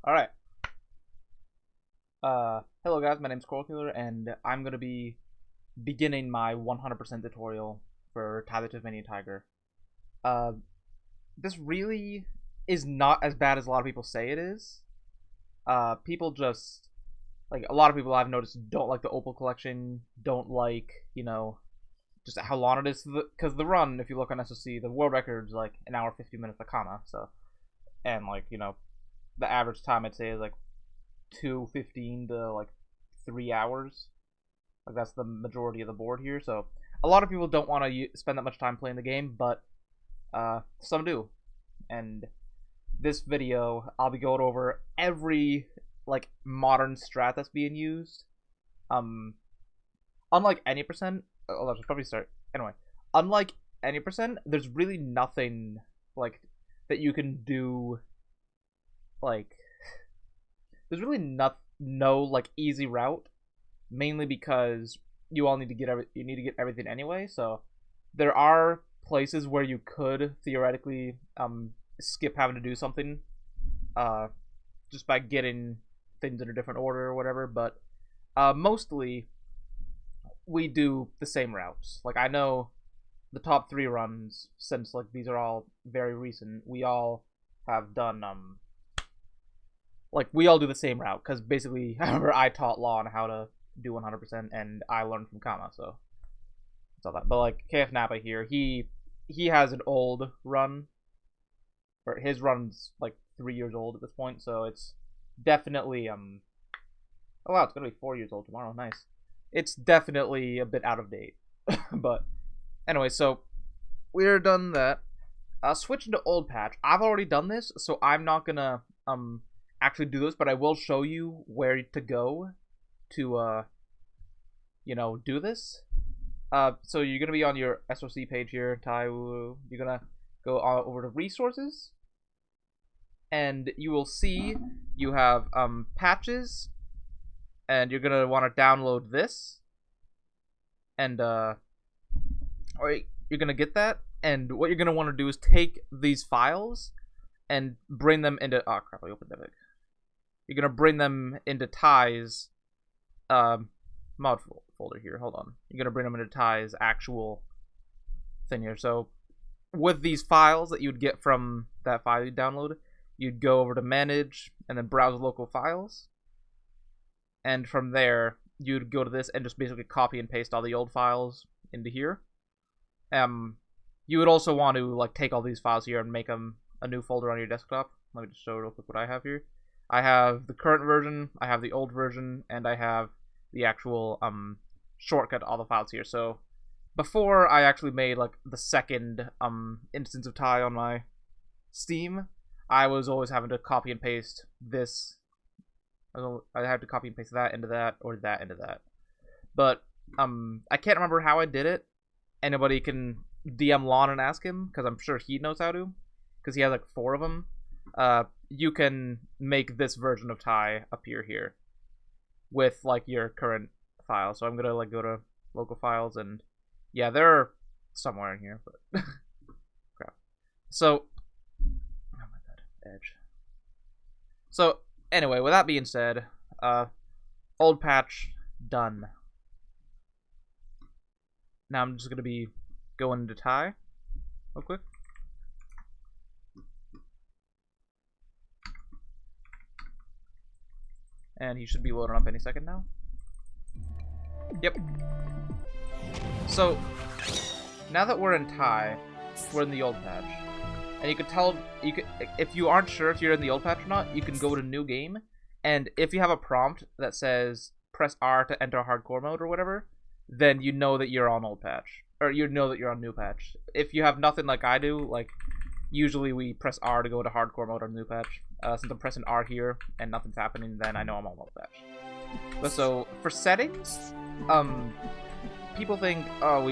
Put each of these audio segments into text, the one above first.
Alright. Hello guys, my name's Coral Killer, and I'm gonna be beginning my 100% tutorial for Ty the Tasmanian Tiger. Uh, this really is not as bad as a lot of people say it is. People just, like, a lot of people I've noticed don't like the Opal collection, don't like, just how long it is, because the run, if you look on SOC, the world record's like an hour 50 minutes a comma, so, and like, the average time I'd say is like 2:15 to like 3 hours. Like that's the majority of the board here. So a lot of people don't want to spend that much time playing the game, but some do. And this video, I'll be going over every like modern strat that's being used. Unlike any percent, I should probably start anyway. Unlike any percent, there's really nothing like that you can do. Like, there's really no like easy route, mainly because you all need to get everything anyway. So there are places where you could theoretically skip having to do something, just by getting things in a different order or whatever. But mostly we do the same routes. Like I know the top 3 runs, since like these are all very recent, we all have done like we all do the same route, because basically however I taught Law on how to do 100%, and I learned from Kama, so it's all that. But like KF Napa here, he has an old run, or his run's like 3 years old at this point, so it's definitely oh wow, it's gonna be 4 years old tomorrow. Nice. It's definitely a bit out of date. But anyway, so we're done that. Switching to old patch. I've already done this, so I'm not gonna actually do this, but I will show you where to go to do this. So you're gonna be on your SOC page here, Ty. You're gonna go over to resources, and you will see you have patches, and you're gonna want to download this, and or you're gonna get that, and what you're gonna want to do is take these files and bring them into oh crap, I opened Epic. You're gonna bring them into Ty's mod folder here. Hold on. You're gonna bring them into Ty's actual thing here. So with these files that you'd get from that file you download, you'd go over to manage and then browse local files, and from there you'd go to this and just basically copy and paste all the old files into here. You would also want to like take all these files here and make them a new folder on your desktop. Let me just show real quick what I have here. I have the current version, I have the old version, and I have the actual shortcut to all the files here. So before I actually made like the second instance of Ty on my Steam, I was always having to copy and paste this. I had to copy and paste that into that, or that into that. But I can't remember how I did it. Anybody can DM Lon and ask him, because I'm sure he knows how to, because he has like 4 of them. You can make this version of Ty appear here with like your current file. So I'm gonna like go to local files, and yeah, they're somewhere in here, but crap. So oh my god, Edge. So anyway, with that being said, old patch done. Now I'm just gonna be going into Ty real quick. And he should be loading up any second now. Yep. So, now that we're in Ty, we're in the old patch. And you can tell, if you aren't sure if you're in the old patch or not, you can go to new game. And if you have a prompt that says, press R to enter hardcore mode or whatever, then you know that you're on old patch. Or you know that you're on new patch. If you have nothing like I do, like, usually we press R to go to hardcore mode on new patch. Since I'm pressing R here and nothing's happening, then I know I'm on old patch. But so for settings, people think, oh,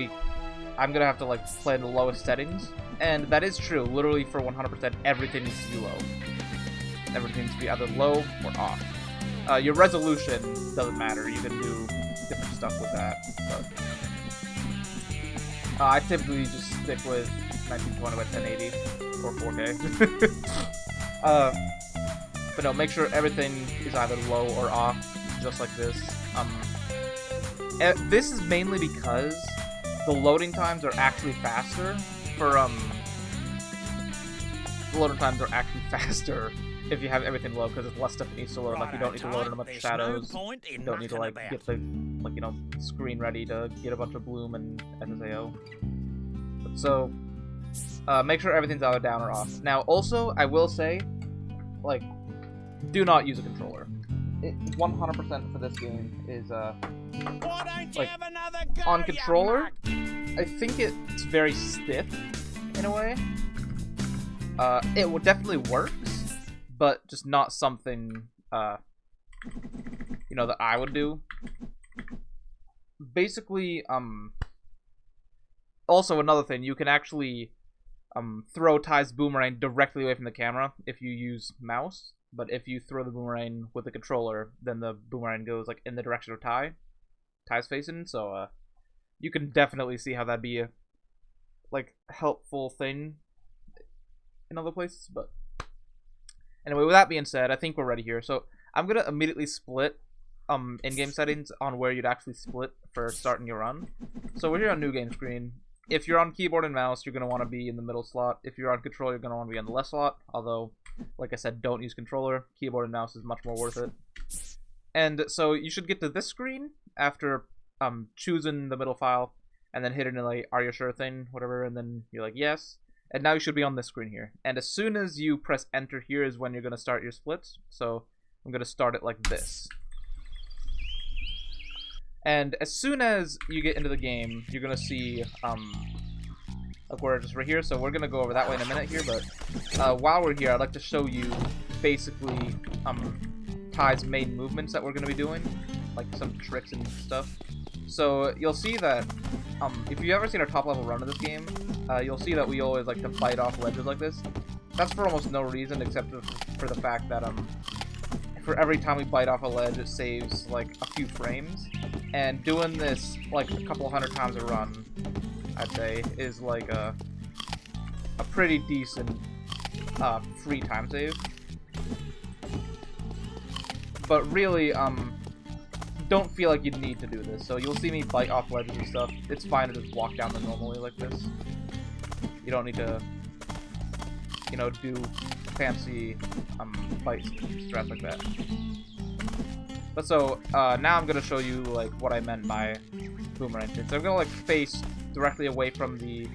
I'm gonna have to like play in the lowest settings, and that is true. Literally for 100%, everything needs to be low. Everything needs to be either low or off. Your resolution doesn't matter. You can do different stuff with that. But I typically just stick with 1920 by 1080 or 4K. But no, make sure everything is either low or off, just like this. This is mainly because the loading times are actually faster for, the loading times are actually faster if you have everything low, because it's less stuff that needs to load. Like, you don't need to load in a bunch of shadows. You don't need to, like, get the, like, you know, screen ready to get a bunch of bloom and SSAO. So, make sure everything's either down or off. Now, also, I will say, like, do not use a controller. 100% for this game is, like, on controller, I think it's very stiff, in a way. It will definitely works, but just not something, you know, that I would do. Basically, also another thing, you can actually, throw Ty's boomerang directly away from the camera if you use mouse. But if you throw the boomerang with the controller, then the boomerang goes, like, in the direction of Ty's facing, so, you can definitely see how that'd be a, like, helpful thing in other places. But anyway, with that being said, I think we're ready here. So I'm gonna immediately split in-game settings on where you'd actually split for starting your run. So we're here on new game screen. If you're on keyboard and mouse, you're gonna want to be in the middle slot. If you're on controller, you're gonna want to be on the left slot. Although, like I said, don't use controller. Keyboard and mouse is much more worth it. And so you should get to this screen after choosing the middle file, and then hitting the, like, are you sure thing, whatever, and then you're like, yes. And now you should be on this screen here. And as soon as you press enter here is when you're going to start your splits. So I'm going to start it like this. And as soon as you get into the game, you're going to see, like, we're just right here. So we're going to go over that way in a minute here. But while we're here, I'd like to show you basically Ty's main movements that we're going to be doing. Like some tricks and stuff. So you'll see that if you've ever seen our top level run of this game, you'll see that we always like to bite off ledges like this. That's for almost no reason except for the fact that for every time we bite off a ledge, it saves like a few frames. And doing this like a couple hundred times a run, I'd say, is like a pretty decent free time save. But really, don't feel like you need to do this. So you'll see me bite off ledges and stuff. It's fine to just walk down them normally like this. You don't need to, you know, do fancy bite strats like that. But so now I'm gonna show you like what I meant by boomerang. So I'm gonna like face directly away from the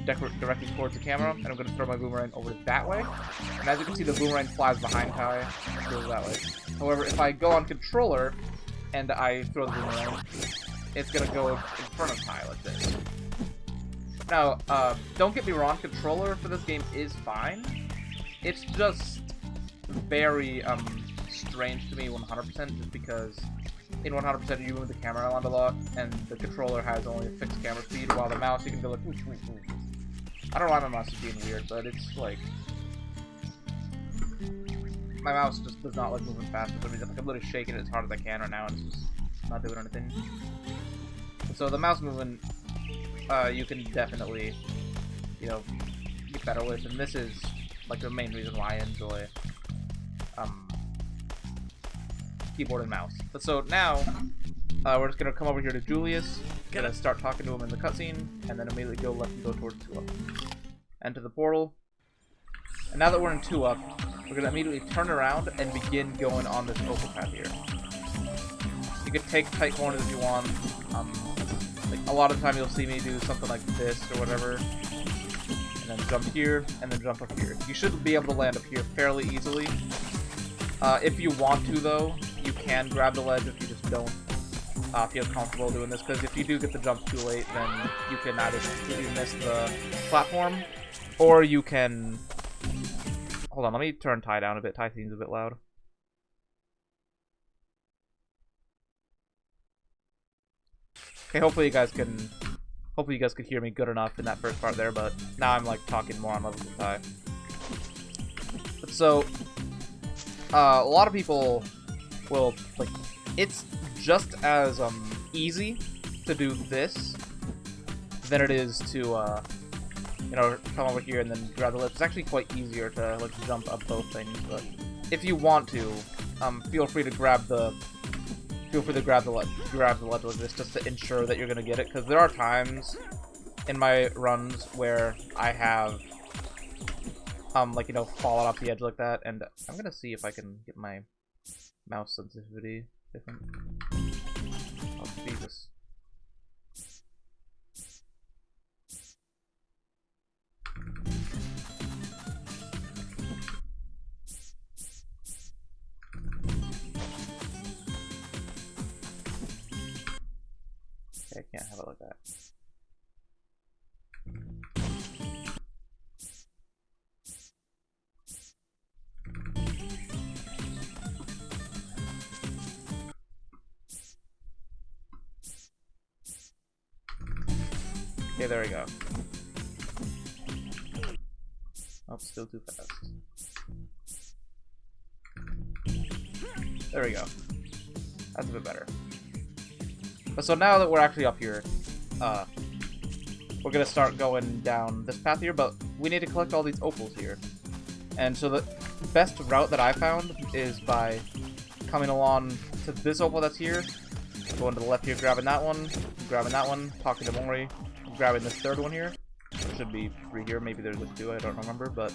directly towards the camera, and I'm gonna throw my boomerang over that way. And as you can see, the boomerang flies behind Ty, goes that way. However, if I go on controller and I throw the boomerang, it's gonna go in front of Ty like this. Now, don't get me wrong, controller for this game is fine. It's just very strange to me 100%, just because in 100% you move the camera around a lot, and the controller has only a fixed camera speed, while the mouse you can go like, ooh, ooh, ooh. I don't know why my mouse is being weird, but it's like, my mouse just does not like moving fast for some reason. Like, I'm literally shaking it as hard as I can right now, and it's just not doing anything. So the mouse movement, you can definitely, you know, get better with, and this is like the main reason why I enjoy keyboard and mouse. But so now, we're just gonna come over here to Julius, gonna start talking to him in the cutscene, and then immediately go left and go towards 2-up. Enter the portal. And now that we're in 2-up, we're gonna immediately turn around and begin going on this open path here. You can take tight corners if you want. Like a lot of the time you'll see me do something like this or whatever, and then jump here, and then jump up here. You should be able to land up here fairly easily. If you want to, though, you can grab the ledge if you just don't feel comfortable doing this, because if you do get the jump too late, then you can either completely miss the platform, or you can... Hold on, let me turn Ty down a bit. Ty seems a bit loud. Okay, hopefully you guys could hear me good enough in that first part there, but now I'm like talking more on levels with Ty. So, a lot of people will, like, it's just as easy to do this than it is to you know, come over here and then grab the lift. It's actually quite easier to like jump up both things, but if you want to, feel free to grab the ledge like this just to ensure that you're gonna get it, because there are times in my runs where I have like, you know, fallen off the edge like that, and I'm gonna see if I can get my mouse sensitivity different. Oh, Jesus. Okay, I can't have it like that. Okay, there we go. Oh, still too fast. There we go. That's a bit better. But so now that we're actually up here, we're gonna start going down this path here, but we need to collect all these opals here. And so the best route that I found is by coming along to this opal that's here, going to the left here, grabbing that one, talking to Mori, grabbing this third one here. There should be 3 here, maybe there's just 2, I don't remember, but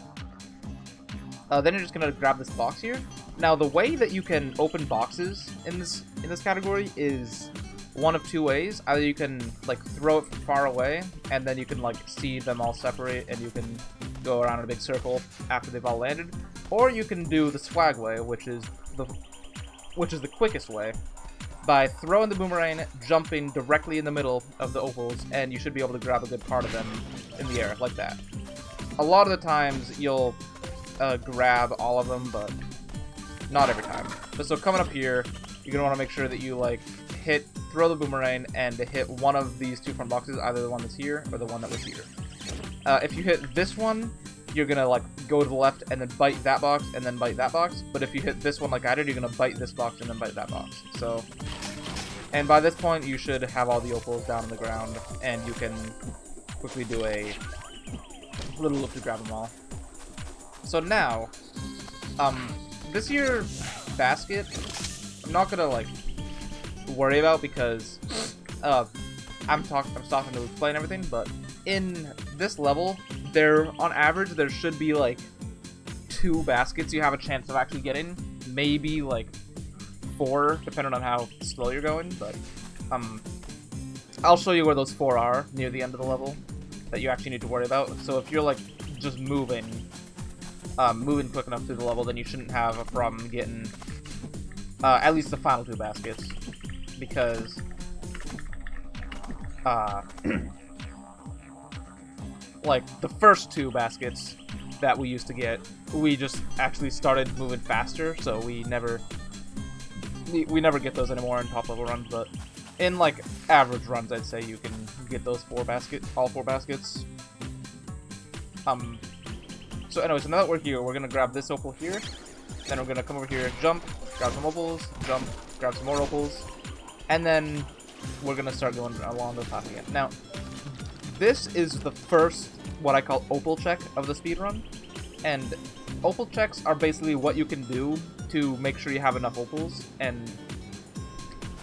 then you're just gonna grab this box here. Now the way that you can open boxes in this category is one of 2 ways. Either you can like throw it from far away, and then you can like see them all separate, and you can go around in a big circle after they've all landed, or you can do the swag way, which is the quickest way, by throwing the boomerang, jumping directly in the middle of the opals, and you should be able to grab a good part of them in the air, like that. A lot of the times, you'll grab all of them, but not every time. But so coming up here, you're going to want to make sure that you, like, throw the boomerang, and hit one of these 2 front boxes, either the one that's here, or the one that was here. If you hit this one, you're going to, like, go to the left, and then bite that box, and then bite that box. But if you hit this one like I did, you're going to bite this box, and then bite that box. So, and by this point, you should have all the opals down on the ground, and you can quickly do a little loop to grab them all. So now, this here basket, I'm not gonna like worry about, because I'm stopping to explain everything. But in this level, on average there should be like 2 baskets you have a chance of actually getting, maybe like 4, depending on how slow you're going. But I'll show you where those 4 are near the end of the level that you actually need to worry about. So if you're like just moving quick enough through the level, then you shouldn't have a problem getting at least the final 2 baskets, because like the first 2 baskets that we used to get, we just actually started moving faster, so we never get those anymore in top level runs. But in like average runs, I'd say you can get those all 4 baskets. So anyway, so now that we're here, we're gonna grab this opal here, then we're gonna come over here, jump, grab some opals, jump, grab some more opals, and then we're gonna start going along the path again. Now, this is the first, what I call opal check of the speedrun, and opal checks are basically what you can do to make sure you have enough opals. And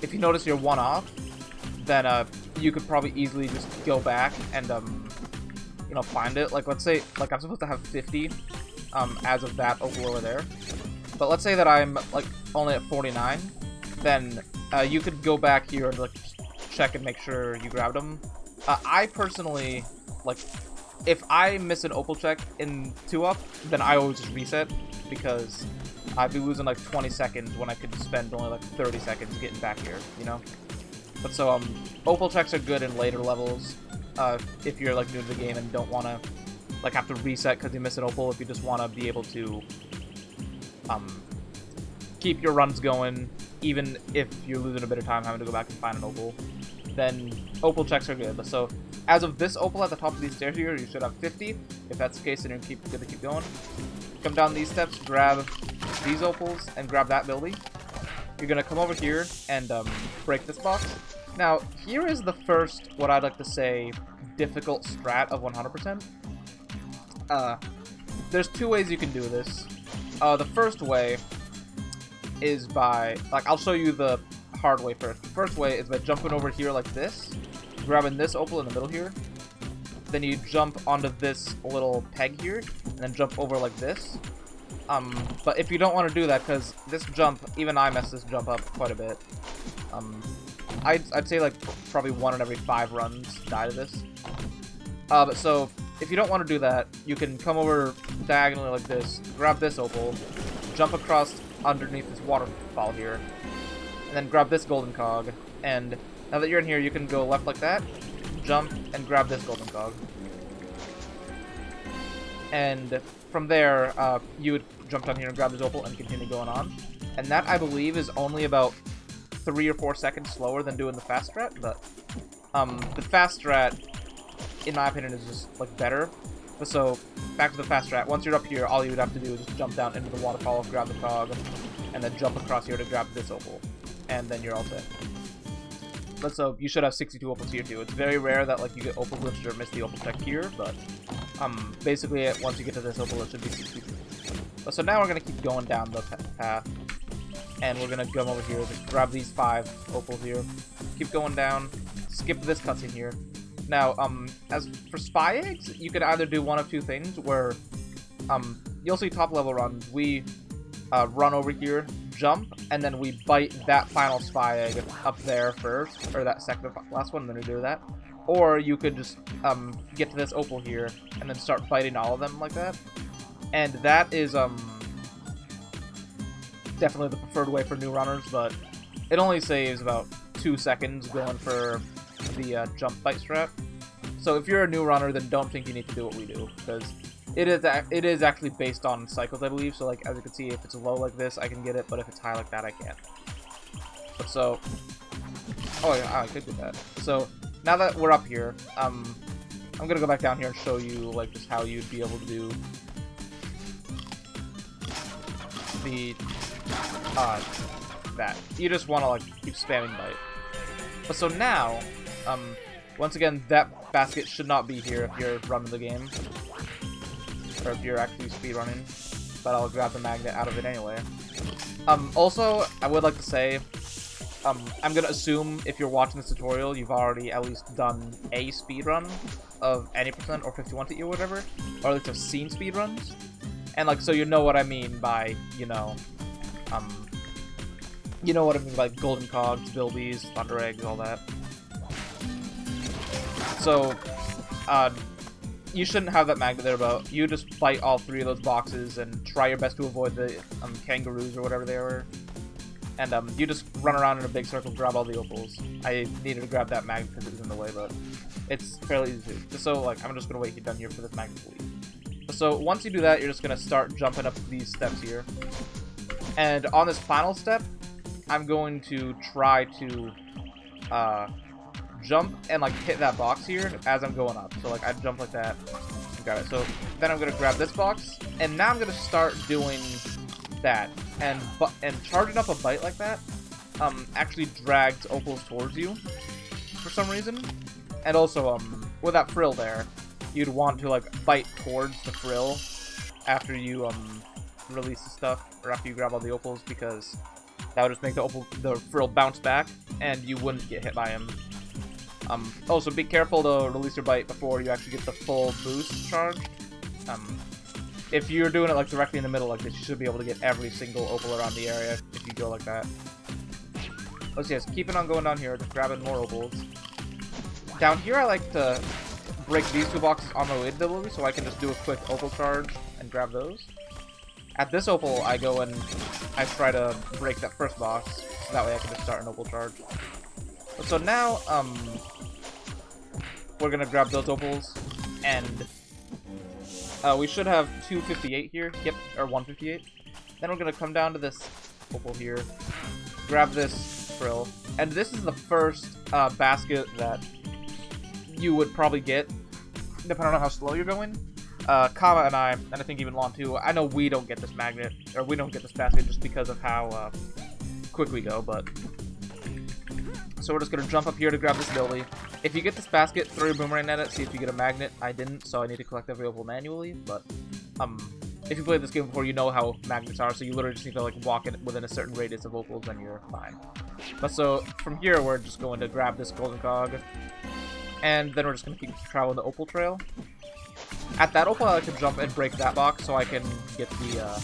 if you notice you're 1 off, then you could probably easily just go back and you know, find it. Like, let's say, like, I'm supposed to have 50 as of that opal over there, but let's say that I'm like only at 49, then you could go back here and like check and make sure you grabbed them. I personally, like, if I miss an opal check in 2-up, then I always just reset, because I'd be losing like 20 seconds when I could spend only like 30 seconds getting back here, you know? But so, opal checks are good in later levels, if you're like new to the game and don't want to like have to reset because you miss an opal. If you just want to be able to keep your runs going, even if you're losing a bit of time having to go back and find an opal, then opal checks are good. But so, as of this opal at the top of these stairs here, you should have 50. If that's the case, then you're good to keep going. Come down these steps, grab these opals, and grab that building. You're gonna come over here and break this box. Now, here is the first, what I'd like to say, difficult strat of 100%. There's 2 ways you can do this. The first way is by, like, I'll show you the hard way first. The first way is by jumping over here like this, grabbing this opal in the middle here. Then you jump onto this little peg here, and then jump over like this. But if you don't want to do that, because this jump, even I mess this jump up quite a bit. I'd say like probably 1 in every 5 runs die to this. But so if you don't want to do that, you can come over diagonally like this, grab this opal, jump across underneath this waterfall here, and then grab this golden cog. And now that you're in here, you can go left like that, jump, and grab this golden cog. And from there, you would jump down here and grab this opal and continue going on. And that, I believe, is only about 3 or 4 seconds slower than doing the fast strat, but the fast strat, in my opinion, is just like better. But so, back to the fast strat. Once you're up here, all you would have to do is just jump down into the waterfall, grab the cog, and then jump across here to grab this opal. And then you're all set. But so, you should have 62 opals here too. It's very rare that like you get opal glitched or miss the opal check here, but basically once you get to this opal, it should be 62. But so now we're gonna keep going down the path, and we're gonna come over here, just grab these 5 opals here, keep going down, skip this cutscene here. Now, as for spy eggs, you could either do one of 2 things, where, you'll see top level runs, we, run over here, jump, and then we bite that final spy egg up there first, or that second last one, and then we do that. Or you could just, get to this opal here, and then start biting all of them like that. And that is, definitely the preferred way for new runners, but it only saves about 2 seconds going for the jump bite strat. So if you're a new runner, then don't think you need to do what we do, because it is actually based on cycles, I believe. So like, as you can see, if it's low like this, I can get it, but if it's high like that, I can't. But so, oh yeah, I could do that. So now that we're up here, I'm gonna go back down here and show you like just how you'd be able to do the that. You just want to like keep spamming bite. But so now, once again, that basket should not be here if you're running the game, or if you're actually speedrunning, but I'll grab the magnet out of it anyway. Also, I would like to say, I'm gonna assume if you're watching this tutorial, you've already at least done a speedrun of any percent or 51 or whatever, or at least have seen speedruns, and like, so you know what I mean by, you know what I mean by golden cogs, bilbies, thunder eggs, all that. So, you shouldn't have that magnet there, but you just bite all 3 of those boxes and try your best to avoid the kangaroos or whatever they were. And you just run around in a big circle, grab all the opals. I needed to grab that magnet because it was in the way, but it's fairly easy to do. So, like, I'm just going to wait down here for this magnet to leave. So, once you do that, you're just going to start jumping up these steps here. And on this final step, I'm going to try to jump and like hit that box here as I'm going up. So like I jump like that. Got it. So then I'm gonna grab this box, and now I'm gonna start doing that. And charging up a bite like that actually drags opals towards you for some reason. And also with that frill there, you'd want to like bite towards the frill after you release the stuff, or after you grab all the opals, because that would just make the frill bounce back, and you wouldn't get hit by him. Also, be careful to release your bite before you actually get the full boost charged. If you're doing it like directly in the middle like this, you should be able to get every single opal around the area if you go like that. Let's see, keeping on going down here, just grabbing more opals. Down here, I like to break these 2 boxes on my way to the lily, so I can just do a quick opal charge and grab those. At this opal, I go and I try to break that first box, so that way I can just start an opal charge. So now, we're gonna grab those opals, and we should have 258 here. Yep, or 158. Then we're gonna come down to this opal here, grab this frill, and this is the first basket that you would probably get, depending on how slow you're going. Kama and I think even Lon too, I know we don't get this magnet, or we don't get this basket just because of how quick we go, but... So we're just going to jump up here to grab this ability. If you get this basket, throw your boomerang at it, see if you get a magnet. I didn't, so I need to collect every opal manually, but if you played this game before, you know how magnets are, so you literally just need to like walk it within a certain radius of opals, and you're fine. But so from here, we're just going to grab this golden cog, and then we're just going to keep traveling the opal trail. At that opal, I like to jump and break that box so I can get the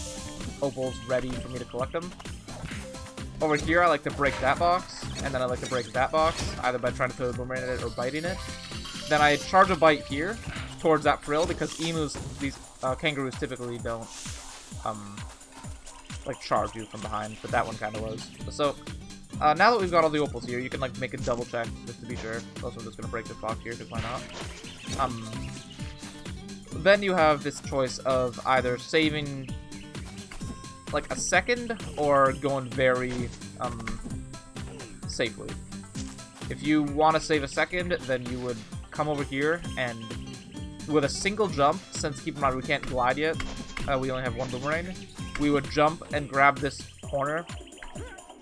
opals ready for me to collect them. Over here, I like to break that box, and then I like to break that box, either by trying to throw a boomerang at it or biting it. Then I charge a bite here towards that frill, because emus, these kangaroos typically don't like charge you from behind, but that one kind of was. So now that we've got all the opals here, you can like make a double check just to be sure. Also, I'm just gonna break this box here because why not? Then you have this choice of either saving like a second or going very safely. If you want to save a second, then you would come over here and with a single jump, since keep in mind we can't glide yet, we only have one boomerang, we would jump and grab this corner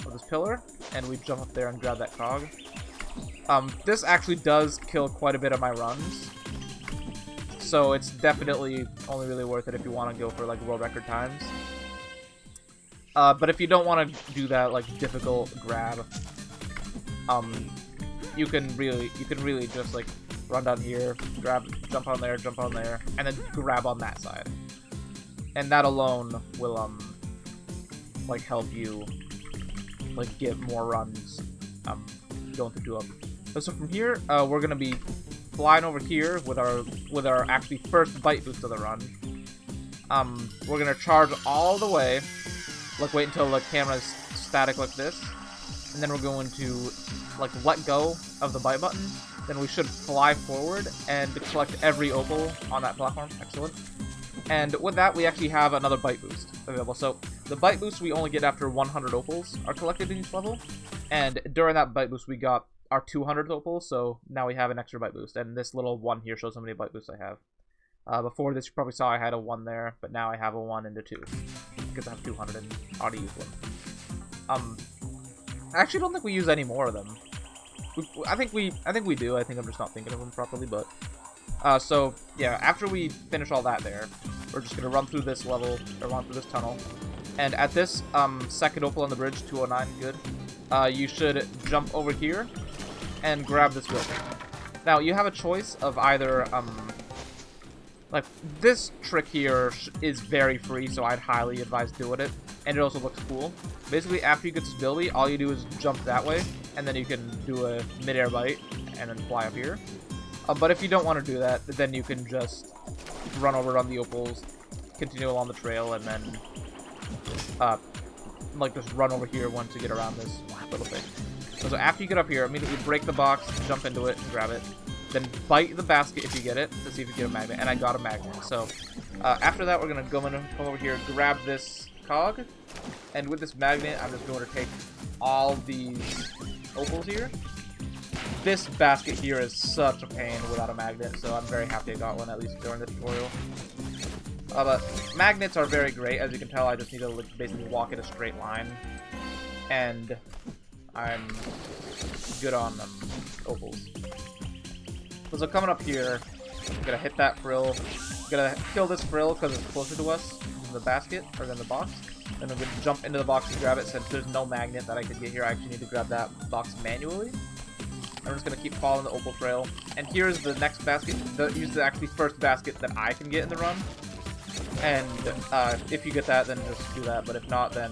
of this pillar, and we jump up there and grab that cog. This actually does kill quite a bit of my runs, so it's definitely only really worth it if you want to go for like world record times. But if you don't want to do that like difficult grab, you can really just like run down here, jump on there, and then grab on that side. And that alone will like help you like get more runs going through 2-up. So from here, we're gonna be flying over here with our actually first bite boost of the run. We're gonna charge all the way. Like wait until the camera's static like this, and then we're going to like let go of the bite button. Then we should fly forward and collect every opal on that platform. Excellent. And with that, we actually have another bite boost available. So the bite boost we only get after 100 opals are collected in each level, and during that bite boost we got our 200th opal. So now we have an extra bite boost, and this little 1 here shows how many bite boosts I have. Before this, you probably saw I had a 1 there, but now I have a 1 and a 2 because I have 200 and ought to use one. I actually don't think we use any more of them. I think we do. I think I'm just not thinking of them properly. But so yeah, after we finish all that there, we're just gonna run through this level or run through this tunnel, and at this second opal on the bridge, 209, good. You should jump over here and grab this building. Now you have a choice of either like, this trick here is very free, so I'd highly advise doing it, and it also looks cool. Basically, after you get this ability, all you do is jump that way, and then you can do a mid-air bite, and then fly up here. But if you don't want to do that, then you can just run over on the opals, continue along the trail, and then, like, just run over here once you get around this little thing. So after you get up here, immediately break the box, jump into it, and grab it. Then bite the basket if you get it, to see if you get a magnet, and I got a magnet. So, after that, we're going to come over here, grab this cog, and with this magnet, I'm just going to take all these opals here. This basket here is such a pain without a magnet, so I'm very happy I got one, at least during the tutorial. But magnets are very great. As you can tell, I just need to like, basically walk in a straight line, and I'm good on opals. So coming up here, I'm gonna hit that frill. I'm gonna kill this frill because it's closer to us than the basket, or than the box. Then I'm gonna jump into the box and grab it. Since there's no magnet that I could get here, I actually need to grab that box manually. I'm just gonna keep following the opal trail. And here's the next basket. Here's the actually first basket that I can get in the run. And if you get that, then just do that. But if not, then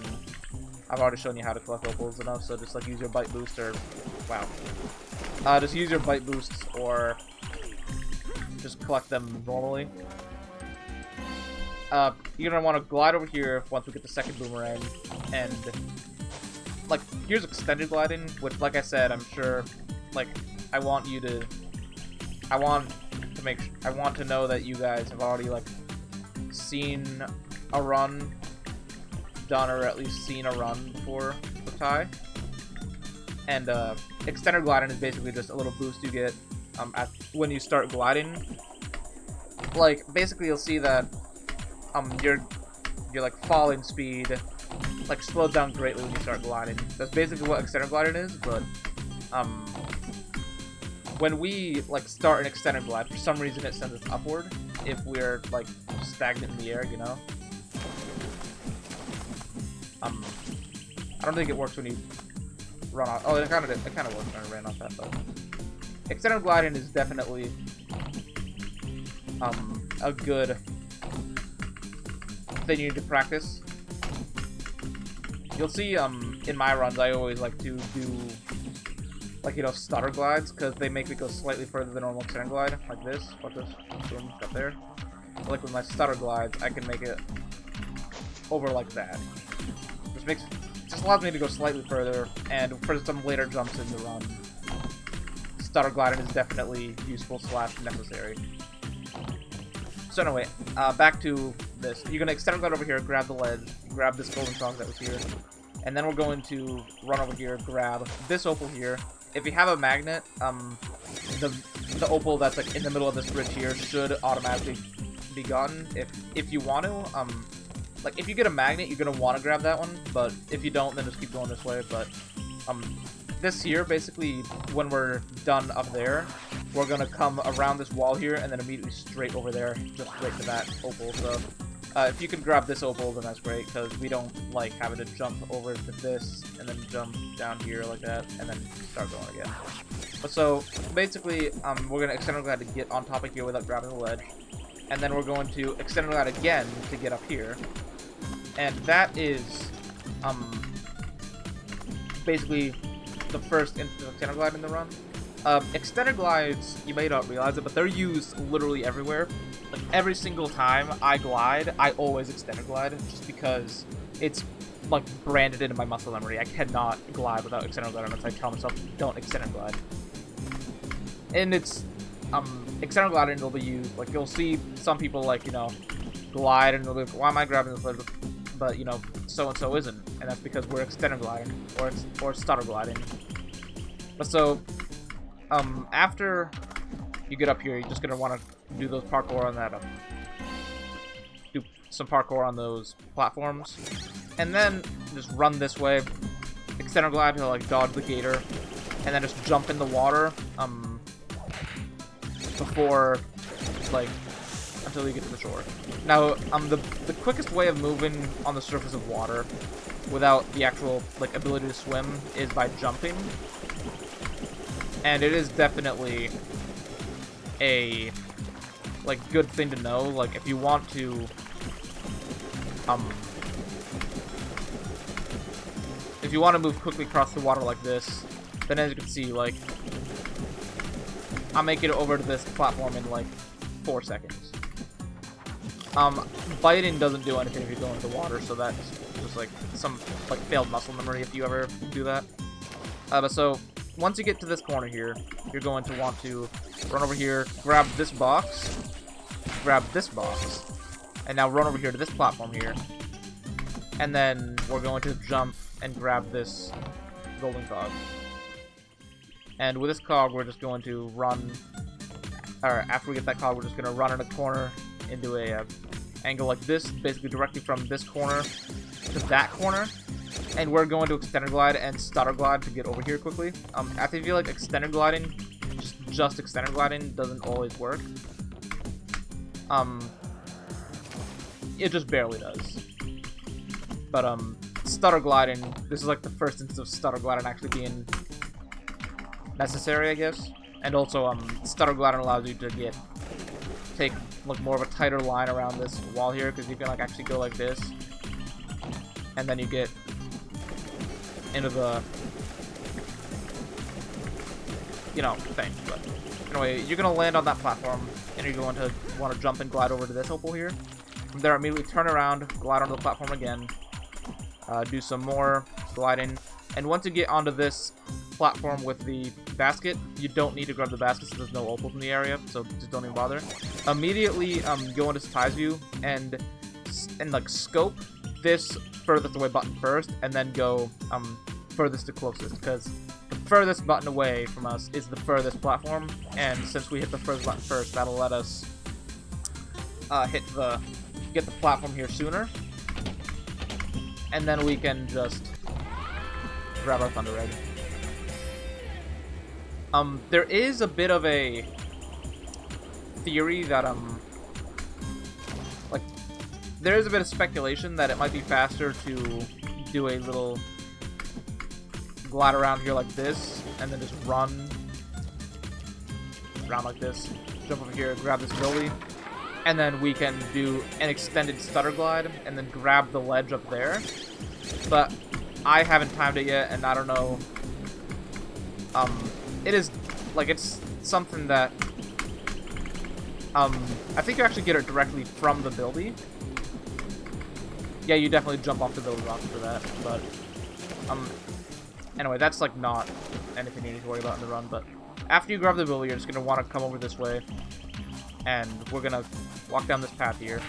I've already shown you how to collect opals enough. So just like use your bite booster. Wow. Just use your bite boosts or just collect them normally. You're gonna want to glide over here once we get the second boomerang, and like here's extended gliding, which, like I said, I'm sure, like I want to know that you guys have already like seen a run done, or at least seen a run before with Ty. And extended gliding is basically just a little boost you get when you start gliding. Like basically you'll see that your like falling speed like slows down greatly when you start gliding. That's basically what extended gliding is. But when we like start an extended glide, for some reason it sends us upward if we're like stagnant in the air, you know. I don't think it works when you run off. Oh, it kind of works when I ran off that though. Extended gliding is definitely a good thing you need to practice. You'll see in my runs I always like to do like, you know, stutter glides because they make me go slightly further than normal extended glide, like this. Watch this. Boom, got there. Like with my stutter glides, I can make it over like that. Just allows me to go slightly further, and for some later jumps in the run, stutter gliding is definitely useful / necessary. So anyway, back to this. You're gonna extend glide over here, grab the ledge, grab this golden frog that was here, and then we're going to run over here, grab this opal here. If you have a magnet, the opal that's like in the middle of this bridge here should automatically be gotten. If you want to, like if you get a magnet, you're gonna want to grab that one. But if you don't, then just keep going this way. But this here, basically, when we're done up there, we're gonna come around this wall here and then immediately straight over there, just straight to that opal. So if you can grab this opal, then that's great, because we don't like having to jump over to this and then jump down here like that and then start going again. But so basically, we're gonna extend our glide to get on top of here without grabbing the ledge, and then we're going to extend our glide again to get up here, and that is basically the first instance of extended glide in the run. Extended glides, you may not realize it, but they're used literally everywhere. Like every single time I glide, I always extended glide, just because it's like branded into my muscle memory. I cannot glide without extended glide unless I tell myself don't extended glide. And it's extended gliding will be used, like you'll see some people like, you know, glide and they'll be like, why am I grabbing this ledge? But you know, so and so isn't, and that's because we're extended gliding or stutter gliding. But so after you get up here, you're just gonna want to do those parkour on that do some parkour on those platforms, and then just run this way, extended glide to like dodge the gator, and then just jump in the water before like until you get to the shore. Now the quickest way of moving on the surface of water without the actual like ability to swim is by jumping, and it is definitely a like good thing to know. Like if you want to move quickly across the water like this, then as you can see, like I'm making it over to this platform in like 4 seconds. Biting doesn't do anything if you go into the water, so that's just like some like failed muscle memory if you ever do that. But so once you get to this corner here, you're going to want to run over here, grab this box, and now run over here to this platform here, and then we're going to jump and grab this golden cog. And with this cog, we're just going to run, or after we get that cog, we're just going to run in a corner into a angle like this, basically directly from this corner to that corner. And we're going to extended glide and stutter glide to get over here quickly. I feel like extended gliding, just extended gliding, doesn't always work. It just barely does. But stutter gliding, this is like the first instance of stutter gliding actually being necessary, I guess. And also, stutter gliding allows you to take like more of a tighter line around this wall here, because you can like actually go like this, and then you get into the, you know, thing. But anyway, you're gonna land on that platform, and you're going to want to jump and glide over to this opal here. From there, immediately turn around, glide onto the platform again, do some more gliding, and once you get onto this platform with the basket, you don't need to grab the basket, so there's no opals in the area, so just don't even bother. Immediately go into Ties View and like scope this furthest away button first, and then go furthest to closest, because the furthest button away from us is the furthest platform, and since we hit the first button first, that'll let us get the platform here sooner, and then we can just grab our Thunder Egg. There is a bit of a theory that like there is a bit of speculation that it might be faster to do a little glide around here like this, and then just run around like this. Jump over here, grab this goalie, and then we can do an extended stutter glide, and then grab the ledge up there. But I haven't timed it yet, and I don't know. It is, like, it's something that, I think you actually get it directly from the buildie. Yeah, you definitely jump off the building rock for that, but, anyway, that's, like, not anything you need to worry about in the run, but after you grab the buildie, you're just gonna want to come over this way, and we're gonna walk down this path here,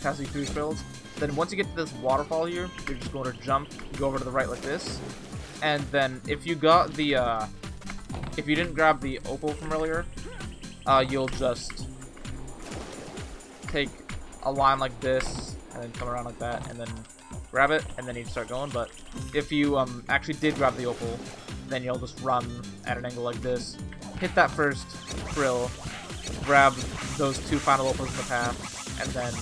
past these 3 frills. Then once you get to this waterfall here, you're just going to jump, go over to the right like this, and then if you got the, if you didn't grab the opal from earlier, you'll just take a line like this, and then come around like that, and then grab it, and then you start going. But if you actually did grab the opal, then you'll just run at an angle like this, hit that first frill, grab those 2 final opals in the path, and then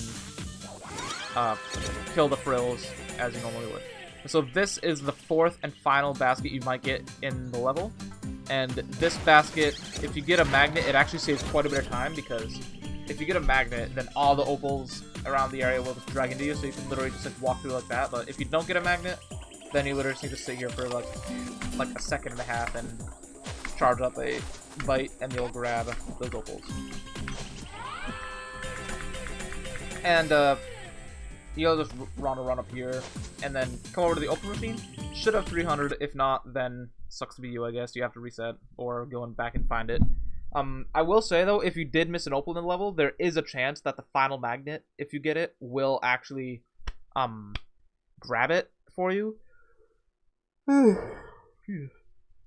kill the frills as you normally would. So this is the 4th and final basket you might get in the level. And this basket, if you get a magnet, it actually saves quite a bit of time, because if you get a magnet, then all the opals around the area will just drag into you, so you can literally just like walk through like that. But if you don't get a magnet, then you literally just need to sit here for like a second and a half and charge up a bite, and you'll grab those opals. And you'll just run up here, and then come over to the opal machine. Should have 300. If not, then sucks to be you, I guess. You have to reset or go back and find it. I will say though, if you did miss an opal in the level, there is a chance that the final magnet, if you get it, will actually grab it for you.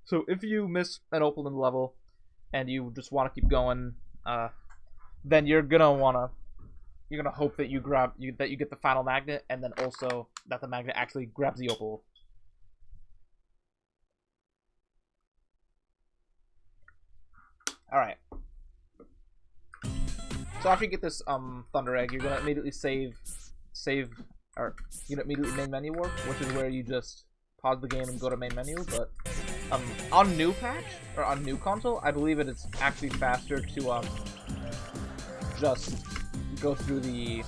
So if you miss an opal in the level and you just want to keep going, then you're gonna hope that you get the final magnet, and then also that the magnet actually grabs the opal. Alright. So after you get this thunder egg, you're gonna immediately immediately main menu warp, which is where you just pause the game and go to main menu. But on new patch or on new console, I believe it is actually faster to just go through the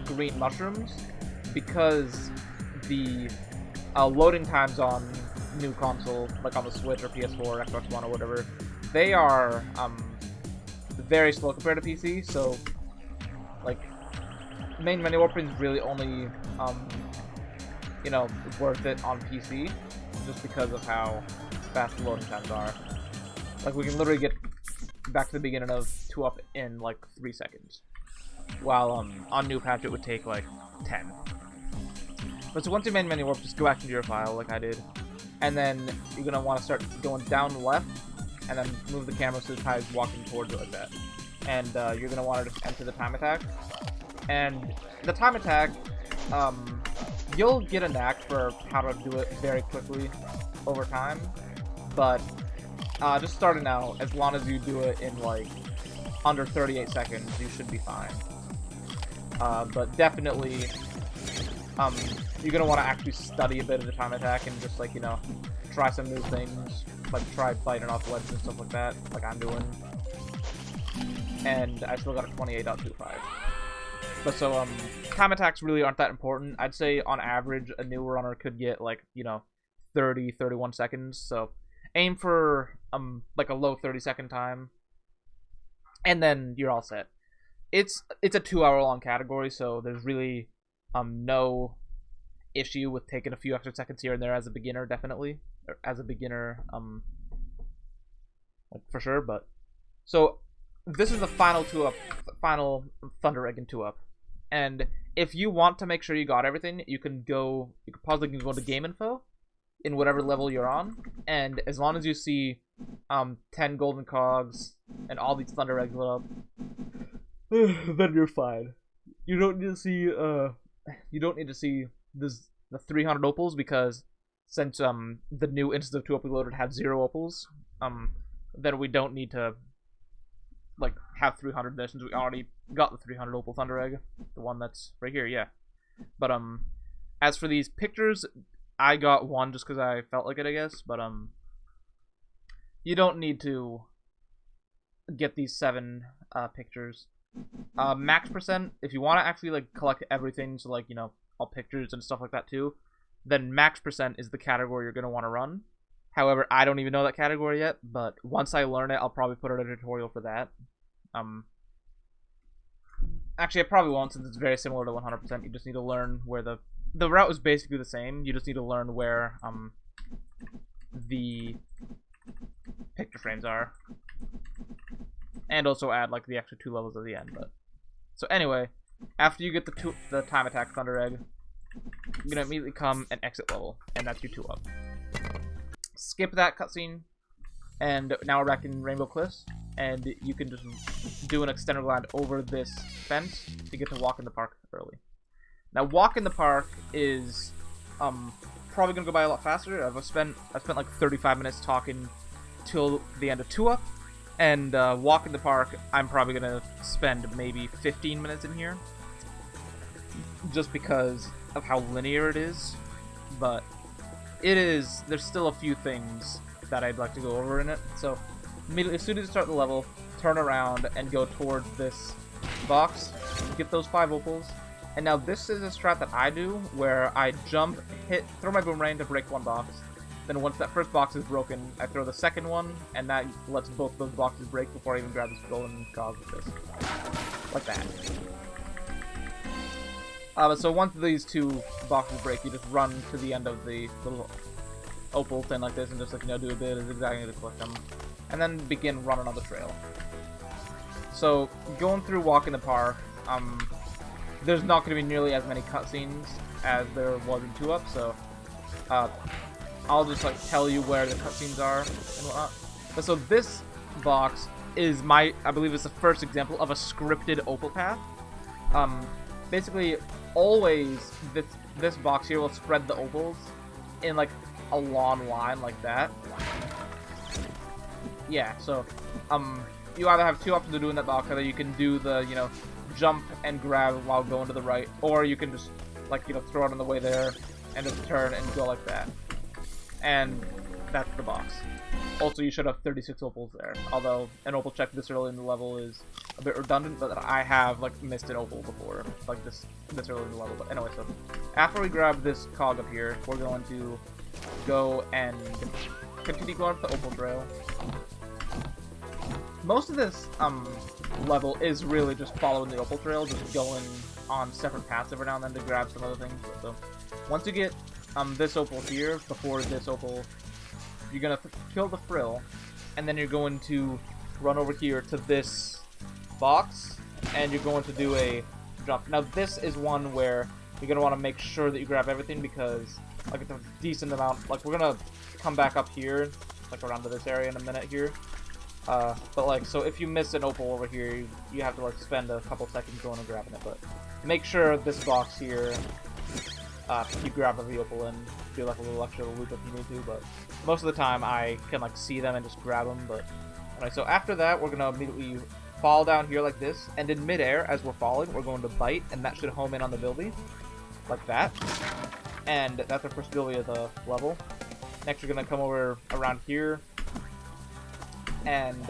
green mushrooms, because the loading times on new console, like on the Switch or PS4 or Xbox One or whatever, they are very slow compared to PC. So like main menu warping is really only worth it on PC, just because of how fast the loading times are. Like we can literally get back to the beginning of 2-up in like 3 seconds, while on new patch it would take like 10. But so once you main menu warp, just go back into your file like I did, and then you're gonna want to start going down left, and then move the camera so the tie is walking towards it like that. And you're gonna want to just enter the time attack. And the time attack, you'll get a knack for how to do it very quickly over time. But just starting out, as long as you do it in like under 38 seconds, you should be fine. But definitely, you're gonna want to actually study a bit of the time attack and just try some new things, like try biting off ledges and stuff like that, like I'm doing. And I still got a 28.25. But so time attacks really aren't that important. I'd say on average a new runner could get 30-31 seconds. So aim for like a low 30-second time, and then you're all set. It's a 2-hour long category, so there's really no issue with taking a few extra seconds here and there as a beginner, definitely. Or as a beginner, for sure. But so this is the final final Thunder Egg and 2-up. And if you want to make sure you got everything, you can pause the game and go to game info in whatever level you're on, and as long as you see 10 golden cogs and all these Thunder Eggs lit up, then you're fine. You don't need to see the 300 opals, because since the new instance of 2-up Reloaded had 0 opals, then we don't need to have 300 there since we already got the 300 Opal Thunder Egg. The one that's right here, yeah. But, as for these pictures, I got one just because I felt like it, I guess. But, you don't need to get these 7 pictures. Max percent, if you want to actually, like, collect everything, so, like, you know, all pictures and stuff like that, too, then max percent is the category you're going to want to run. However, I don't even know that category yet, but once I learn it, I'll probably put out a tutorial for that. Actually, I probably won't, since it's very similar to 100%. You just need to learn where the route is basically the same. You just need to learn where the picture frames are, and also add like the extra 2 levels at the end. But so anyway, after you get the time attack Thunder Egg, you're gonna immediately come and exit level, and that's your 2-up. Skip that cutscene, and now we're back in Rainbow Cliffs, and you can just do an extended glide over this fence to get to walk in the park early. Now, walk in the park is probably gonna go by a lot faster. I've spent like 35 minutes talking till the end of 2-up, and walk in the park, I'm probably gonna spend maybe 15 minutes in here, just because of how linear it is. But there's still a few things that I'd like to go over in it. So immediately, as soon as you start the level, turn around and go towards this box, get those 5 opals. And now this is a strat that I do, where I jump, throw my boomerang to break 1 box. Then once that first box is broken, I throw the second one, and that lets both those boxes break before I even grab this golden cog with this. Like that. So once these 2 boxes break, you just run to the end of the little opal thing like this, and just, like, you know, do a bit of zigzagging to collect them, and then begin running on the trail. So going through Walk in the Park, there's not going to be nearly as many cutscenes as there was in 2-up, so I'll just, like, tell you where the cutscenes are and whatnot. But so this box is I believe it's the first example of a scripted opal path. Basically, always this box here will spread the opals in, like, a long line like that. Yeah, so you either have 2 options to do in that box. Either you can do the, you know, jump and grab while going to the right, or you can just, like, you know, throw it on the way there and just turn and go like that. And that's the box. Also, you should have 36 opals there, although an opal check this early in the level is a bit redundant, but I have, like, missed an opal before, like, this early in the level. But anyway, so after we grab this cog up here, we're going to go and continue going up the opal trail. Most of this level is really just following the opal trail, just going on separate paths every now and then to grab some other things. So once you get this opal here, before this opal, you're gonna kill the frill, and then you're going to run over here to this box, and you're going to do a jump. Now this is one where you're gonna want to make sure that you grab everything, because, like, it's a decent amount. Like, we're gonna come back up here, like, around to this area in a minute here. But, like, so if you miss an opal over here, you have to, like, spend a couple seconds going and grabbing it. But make sure this box here, you grab every opal and do, like, a little extra loop if you need to. But most of the time, I can, like, see them and just grab them. But anyway, so after that, we're gonna immediately fall down here like this, and in midair, as we're falling, we're going to bite, and that should home in on the buildie, like that. And that's our first buildie of the level. Next, we're gonna come over around here, and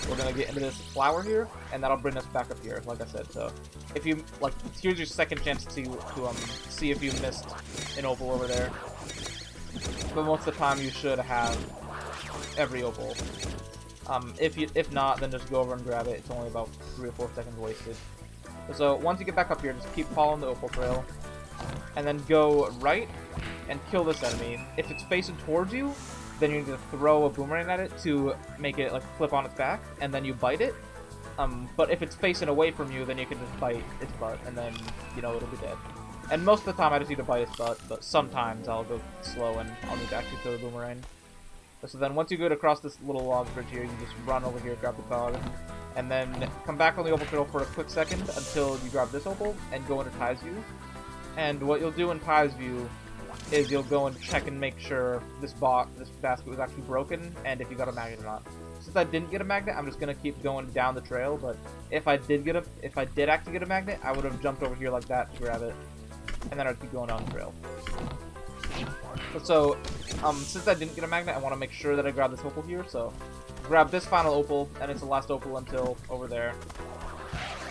we're gonna get into this flower here, and that'll bring us back up here, like I said. So if you, like, here's your second chance to see if you missed an opal over there. But most of the time, you should have every opal. If not, then just go over and grab it. It's only about 3 or 4 seconds wasted. So once you get back up here, just keep following the opal trail, and then go right and kill this enemy. If it's facing towards you, then you need to throw a boomerang at it to make it, like, flip on its back, and then you bite it. But if it's facing away from you, then you can just bite its butt, and then, you know, it'll be dead. And most of the time, I just need to bite its butt, but sometimes I'll go slow and I'll need to actually throw the boomerang. So then once you get across this little log bridge here, you just run over here, grab the cog, and then come back on the opal trail for a quick second until you grab this opal and go into Ty's View. And what you'll do in Ty's View is you'll go and check and make sure this basket was actually broken, and if you got a magnet or not. since I didn't get a magnet, I'm just gonna keep going down the trail. But if I did actually get a magnet, I would have jumped over here like that to grab it, and then I'd keep going down the trail. So, since I didn't get a magnet, I want to make sure that I grab this opal here. So, grab this final opal, and it's the last opal until over there.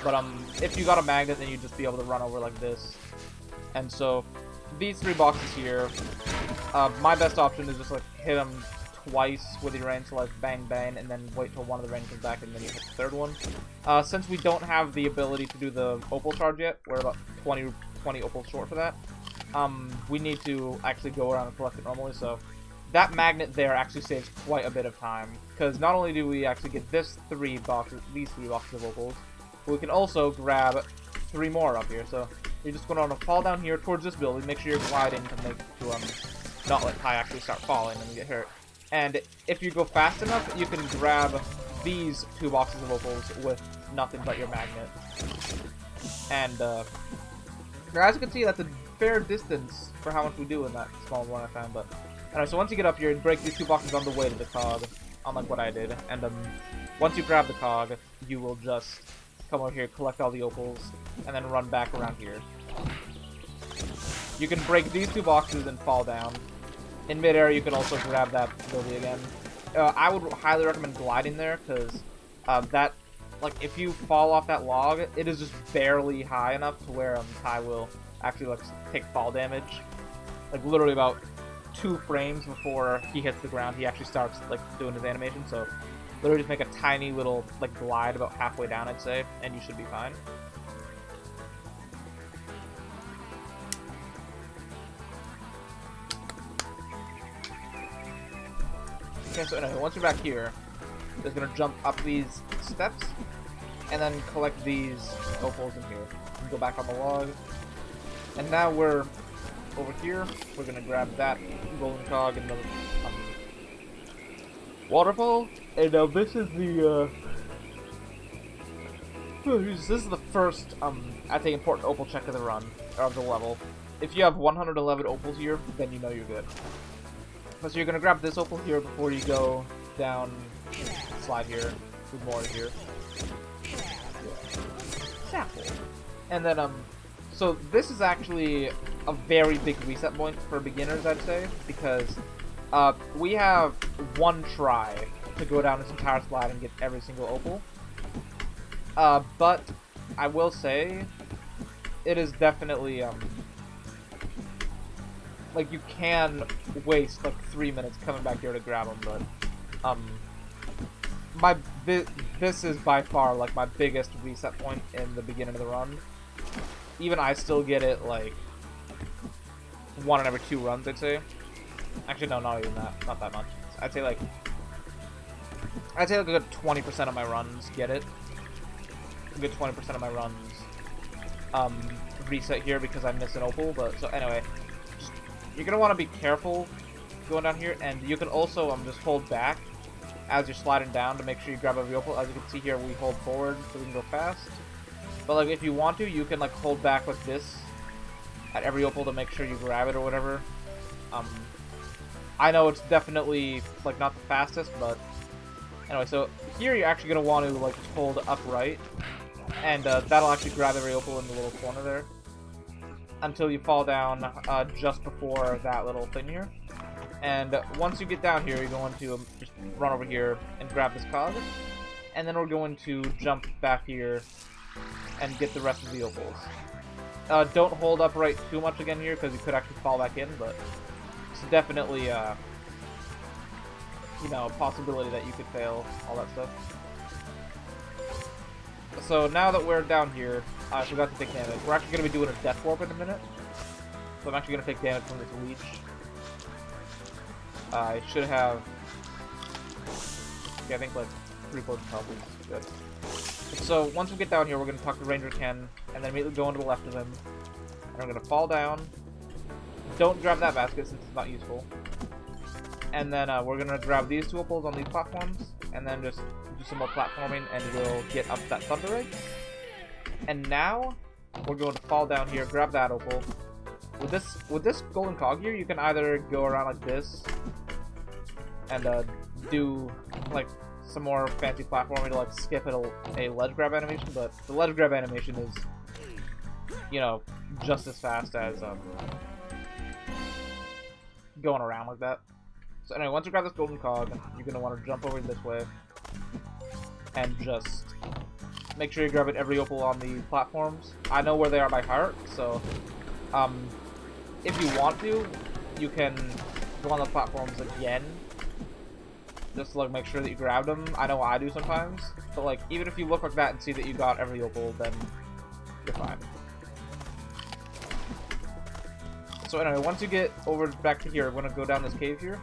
But if you got a magnet, then you'd just be able to run over like this. And so, these 3 boxes here, my best option is just like hit them twice with your rain, so like bang bang, and then wait till one of the rain comes back, and then you hit the third one. Since we don't have the ability to do the opal charge yet, we're about 20 opals short for that. We need to actually go around and collect it normally, so that magnet there actually saves quite a bit of time, because not only do we actually get these 3 boxes of opals, but we can also grab 3 more up here. So you're just going to fall down here towards this building, make sure you're gliding to not let Kai actually start falling and get hurt. And if you go fast enough, you can grab these 2 boxes of opals with nothing but your magnet. And as you can see, that's a fair distance for how much we do in that small run of time. But anyway, so once you get up here, break these 2 boxes on the way to the cog, unlike what I did. And once you grab the cog, you will just come over here, collect all the opals, and then run back around here. You can break these 2 boxes and fall down. In midair, you can also grab that ability again. I would highly recommend gliding there, because that, like, if you fall off that log, it is just barely high enough to where Kai will actually like take fall damage. Like literally about 2 frames before he hits the ground, he actually starts like doing his animation. So literally just make a tiny little like glide about halfway down, I'd say, and you should be fine. Okay, so anyway, once you're back here, just gonna jump up these steps, and then collect these opals in here. Go back on the log, and now we're over here. We're gonna grab that golden cog and the waterfall. And now this is the this is the first I think important opal check of the run or of the level. If you have 111 opals here, then you know you're good. So you're gonna grab this opal here before you go down, slide here, with more here. Chapel. And then so this is actually a very big reset point for beginners, I'd say, because we have 1 try to go down this entire slide and get every single opal. But I will say it is definitely like you can waste like 3 minutes coming back here to grab them, but this is by far like my biggest reset point in the beginning of the run. Even I still get it like 1 in every 2 runs, I'd say. Actually, no, not even that. Not that much. I'd say like a good 20% of my runs get it. A good 20% of my runs reset here because I miss an opal. But so anyway, you're gonna want to be careful going down here, and you can also just hold back as you're sliding down to make sure you grab every opal. As you can see here, we hold forward so we can go fast. But like if you want to, you can like hold back like this at every opal to make sure you grab it or whatever. I know it's definitely like not the fastest, but anyway, so here you're actually gonna want to like just hold upright, and that'll actually grab every opal in the little corner there until you fall down just before that little thing here. And once you get down here, you're going to just run over here and grab this cog, and then we're going to jump back here and get the rest of the opals. Don't hold upright too much again here, because you could actually fall back in, but it's definitely, you know, a possibility that you could fail, all that stuff. So now that we're down here, I forgot to take damage. We're actually going to be doing a death warp in a minute, so I'm actually going to take damage from this leech. I should have, yeah, I think like 3/4 health is good. So once we get down here, we're going to talk to Ranger Ken, and then immediately go on to the left of him. And we're going to fall down. Don't grab that basket since it's not useful. And then we're going to grab these 2 opals on these platforms, and then just do some more platforming, and we'll get up that thunder egg. And now we're going to fall down here, grab that opal. With this golden cog here, you can either go around like this and do like some more fancy platforming to like skip a ledge grab animation, but the ledge grab animation is, you know, just as fast as going around like that. So anyway, once you grab this golden cog, you're gonna want to jump over this way and just make sure you grab it every opal on the platforms. I know where they are by heart, so if you want to, you can go on the platforms again, just to like make sure that you grabbed them. I know I do sometimes, but like even if you look like that and see that you got every opal, then you're fine. So anyway, once you get over back to here, we're gonna go down this cave here,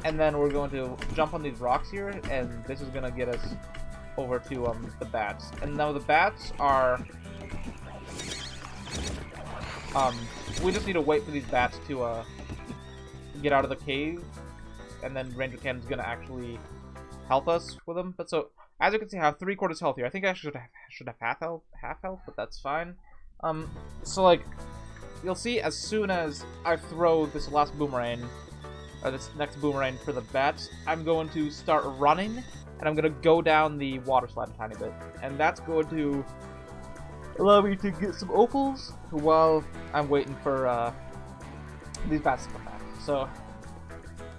and then we're going to jump on these rocks here, and this is gonna get us over to the bats. And now the bats are we just need to wait for these bats to get out of the cave, and then Ranger Cannon's gonna actually help us with them. But so as you can see, I have 3/4 health here. I think I should have half health, but that's fine. So like you'll see, as soon as I throw this last boomerang, or this next boomerang for the bats, I'm going to start running, and I'm gonna go down the water slide a tiny bit, and that's going to allow me to get some opals while I'm waiting for these bats to come back. So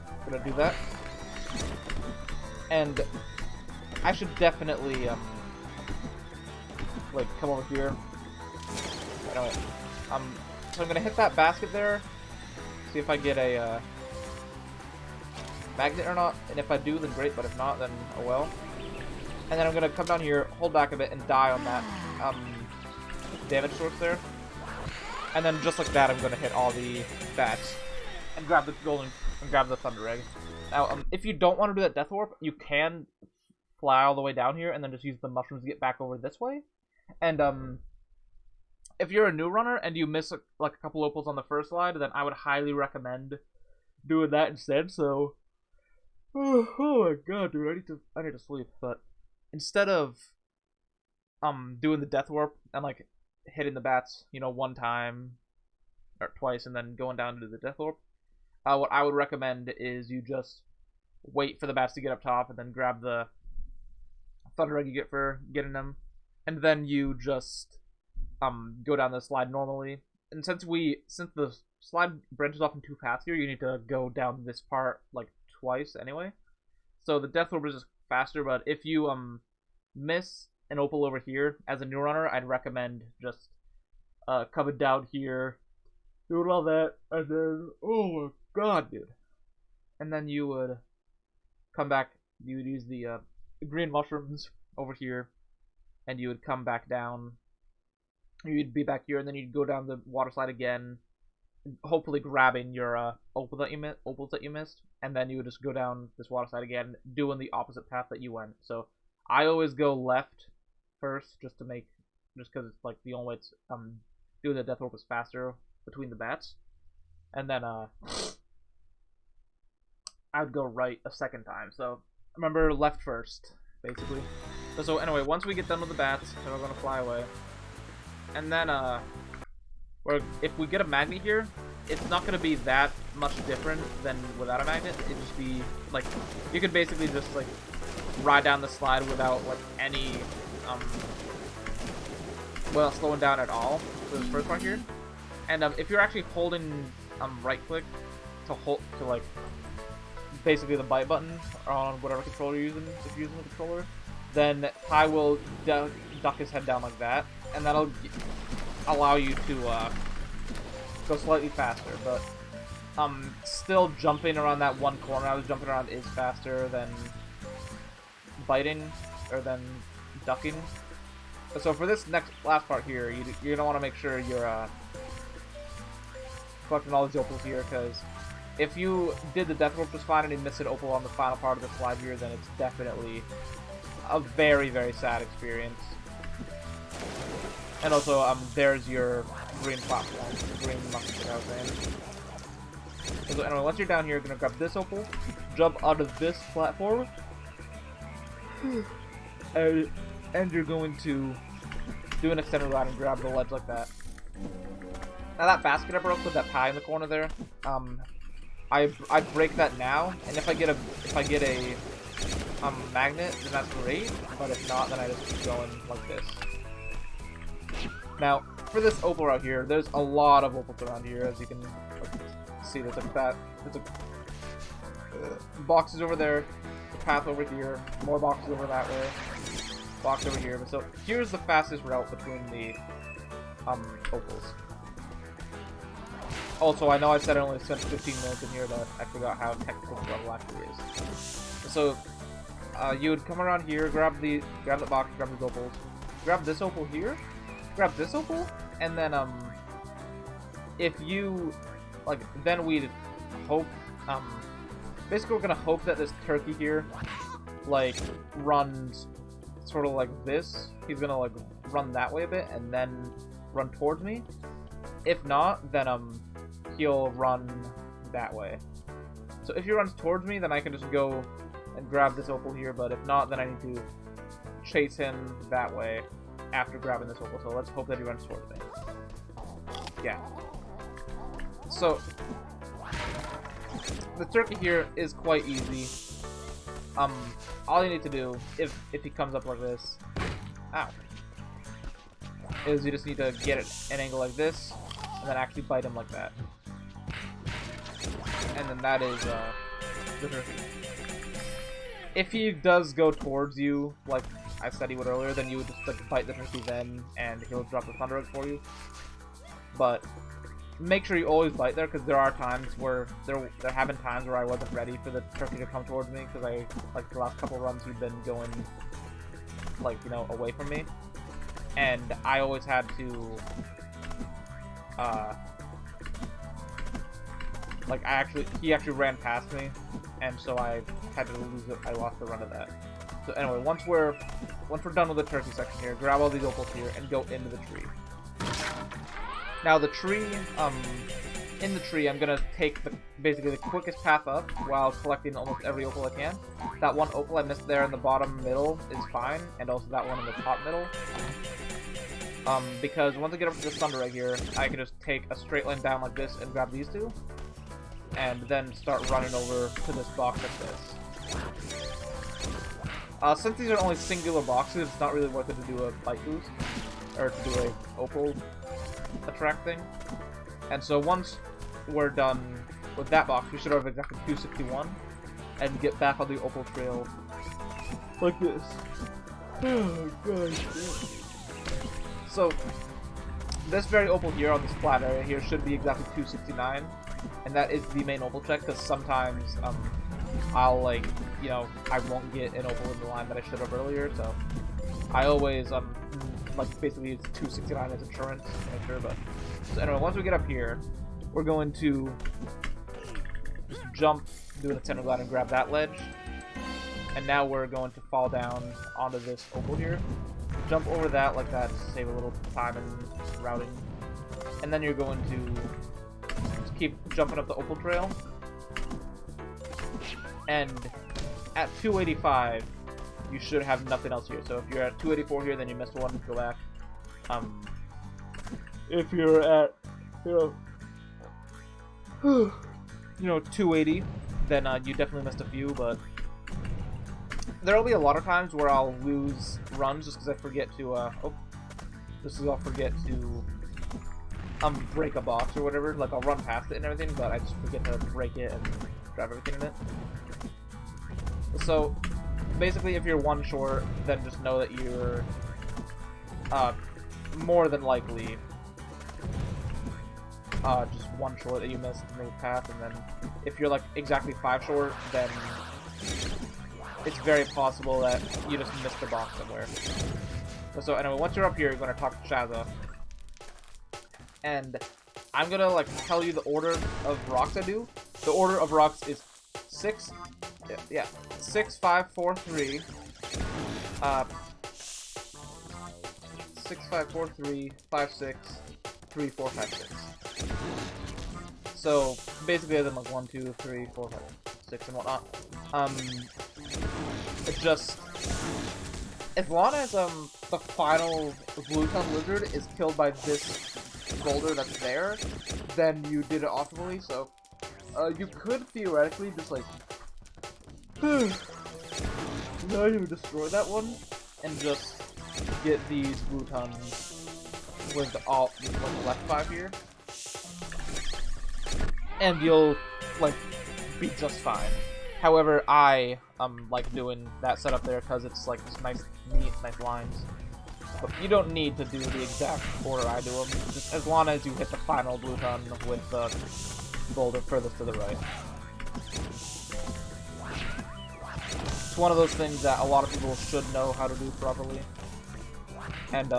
I'm gonna do that, and I should definitely like come over here. Anyway, so I'm gonna hit that basket there, see if I get a magnet or not, and if I do, then great, but if not, then oh well. And then I'm gonna come down here, hold back a bit, and die on that damage source there. And then just like that, I'm gonna hit all the bats and grab the thunder egg. Now, if you don't want to do that death warp, you can fly all the way down here and then just use the mushrooms to get back over this way. And if you're a new runner and you miss like a couple opals on the first slide, then I would highly recommend doing that instead. So, oh my god, dude, I need to sleep. But instead of doing the death warp and like hitting the bats, you know, one time or twice and then going down to do the death warp, what I would recommend is you just wait for the bats to get up top and then grab the thunder egg you get for getting them, and then you just go down the slide normally. And since the slide branches off in 2 paths here, you need to go down this part like twice anyway. So the death orb is just faster, but if you miss an opal over here as a new runner, I'd recommend just coming down here, doing all that, and then oh my god, dude. And then you would come back, you would use the green mushrooms over here, and you would come back down. You'd be back here, and then you'd go down the water slide again, hopefully grabbing your opals that you missed, and then you would just go down this water slide again, doing the opposite path that you went. So I always go left first, just because it's like the only way it's doing the death warp is faster between the bats, and then I'd go right a second time. So remember, left first, basically. So anyway, once we get done with the bats, then we're gonna fly away. And then, if we get a magnet here, it's not going to be that much different than without a magnet. It'd just be, like, you could basically just, like, ride down the slide without, like, any, well, slowing down at all for this first part here. And, if you're actually holding, right-click to, like, basically the bite button on whatever controller you're using, if you're using the controller, then Ty will duck his head down like that, and that'll allow you to go slightly faster. But still jumping around that one corner I was jumping around is faster than biting or than ducking. So for this last part here, you're gonna want to make sure you're collecting all these opals here, because if you did the death warp just fine and you missed an opal on the final part of the slide here, then it's definitely a very, very sad experience. And also, there's your green platform, the green mushroom that I was saying. So anyway, once you're down here, you're gonna grab this opal, jump onto this platform, and you're going to do an extended ride and grab the ledge like that. Now that basket I broke with that pie in the corner there, I break that now, and if I get a magnet, then that's great. But if not, then I just keep going like this. Now, for this opal right here, there's a lot of opals around here, as you can see. There's boxes over there, a path over here, more boxes over that way, box over here. But so here's the fastest route between the opals. Also, I know I said I only spent 15 minutes in here, but I forgot how technical the level actually is. So you would come around here, grab the box, grab these opals, grab this opal here, grab this opal, and then if you then we'd hope basically we're gonna hope that this turkey here runs sort of like this. He's gonna run that way a bit and then run towards me. If not, then he'll run that way. So if he runs towards me, then I can just go and grab this opal here, but if not, then I need to chase him that way after grabbing this opal. So let's hope that he runs towards me. Yeah. So the turkey here is quite easy. All you need to do, if he comes up like this, ow, is you just need to get it an angle like this, and then actually bite him like that. And then that is the turkey. If he does go towards you, like I said he would earlier, then you would just bite the turkey then, and he'll drop the thunder egg for you. But make sure you always bite there, because there are times where there have been times where I wasn't ready for the turkey to come towards me, because the last couple runs he'd been going away from me, and I always had to he actually ran past me, and so I had to lose it. I lost the run of that. So anyway, once we're done with the turkey section here, grab all these opals here and go into the tree. Now the tree, in the tree, I'm gonna take basically the quickest path up while collecting almost every opal I can. That one opal I missed there in the bottom middle is fine, and also that one in the top middle. Because once I get up to this thunder egg here, I can just take a straight line down like this and grab these two, and then start running over to this box like this. Since these are only singular boxes, it's not really worth it to do a bite boost, or to do a opal attract thing. And so once we're done with that box, we should have exactly 261, and get back on the opal trail like this. Oh gosh. So this very opal here on this flat area here should be exactly 269, and that is the main opal check, because sometimes I'll I won't get an opal in the line that I should have earlier, so I always basically it's 269 as insurance to make sure. But so anyway, once we get up here, we're going to just jump, do an ascent glide, and grab that ledge, and now we're going to fall down onto this opal here. Jump over that like that to save a little time in routing, and then you're going to just keep jumping up the opal trail, and at 285 you should have nothing else here. So if you're at 284 here, then you missed one, go back. If you're at 280, then you definitely missed a few, but there'll be a lot of times where I'll lose runs just because I forget to, I'll forget to, break a box or whatever. Like, I'll run past it and everything, but I just forget to break it and grab everything in it. So, basically, if you're one short, then just know that you're, more than likely, just one short that you missed in the path, and then if you're, exactly 5 short, then it's very possible that you just missed the box somewhere. So anyway, once you're up here, you're going to talk to Shazza. And I'm going to, tell you the order of rocks I do. The order of rocks is 6, 5, 4, 3, 6, 5, 4, 3, 5, 6, 3, 4, 5, 6. So, basically, as in, 1, 2, 3, 4, 5, 6, and whatnot. It's just, as long as the final blue-tongue lizard is killed by this boulder that's there, then you did it optimally. So You could theoretically just like not even destroy that one and just get these glutons with the alt with the left 5 here, and you'll like be just fine. However, I like doing that setup there because it's like just nice, neat, nice lines. But you don't need to do the exact order I do them, just as long as you hit the final gluton with the boulder furthest to the right. It's one of those things that a lot of people should know how to do properly. And,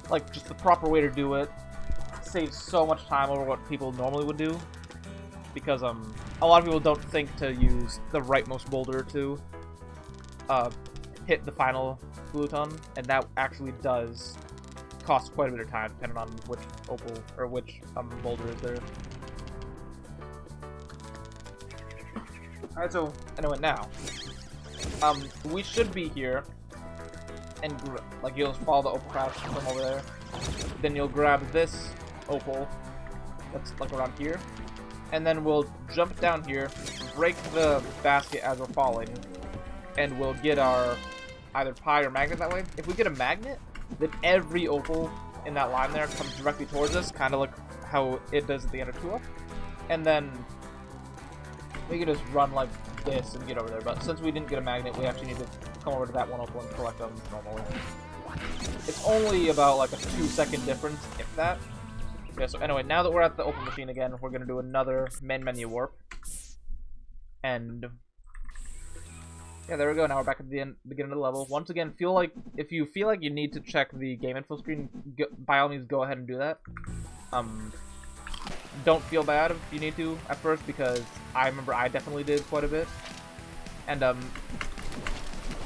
like, just the proper way to do it saves so much time over what people normally would do. Because, a lot of people don't think to use the rightmost boulder to, hit the final gluton, and that actually does cost quite a bit of time, depending on which opal, or which, boulder is there. Alright, so, anyway, now, we should be here, and, like, you'll follow the opal path from over there, then you'll grab this opal, that's, like, around here, and then we'll jump down here, break the basket as we're falling, and we'll get our either pie or magnet that way. If we get a magnet, then every opal in that line there comes directly towards us, kind of like how it does at the end of 2-up, and then we can just run like this and get over there. But since we didn't get a magnet, we actually need to come over to that one opal and collect them normally. It's only about like a 2-second difference, if that. Yeah, so anyway, now that we're at the opal machine again, we're going to do another main menu warp. And yeah, there we go. Now we're back at the beginning of the level. Once again, if you feel like you need to check the game info screen, by all means, go ahead and do that. Don't feel bad if you need to at first, because I remember I definitely did quite a bit. And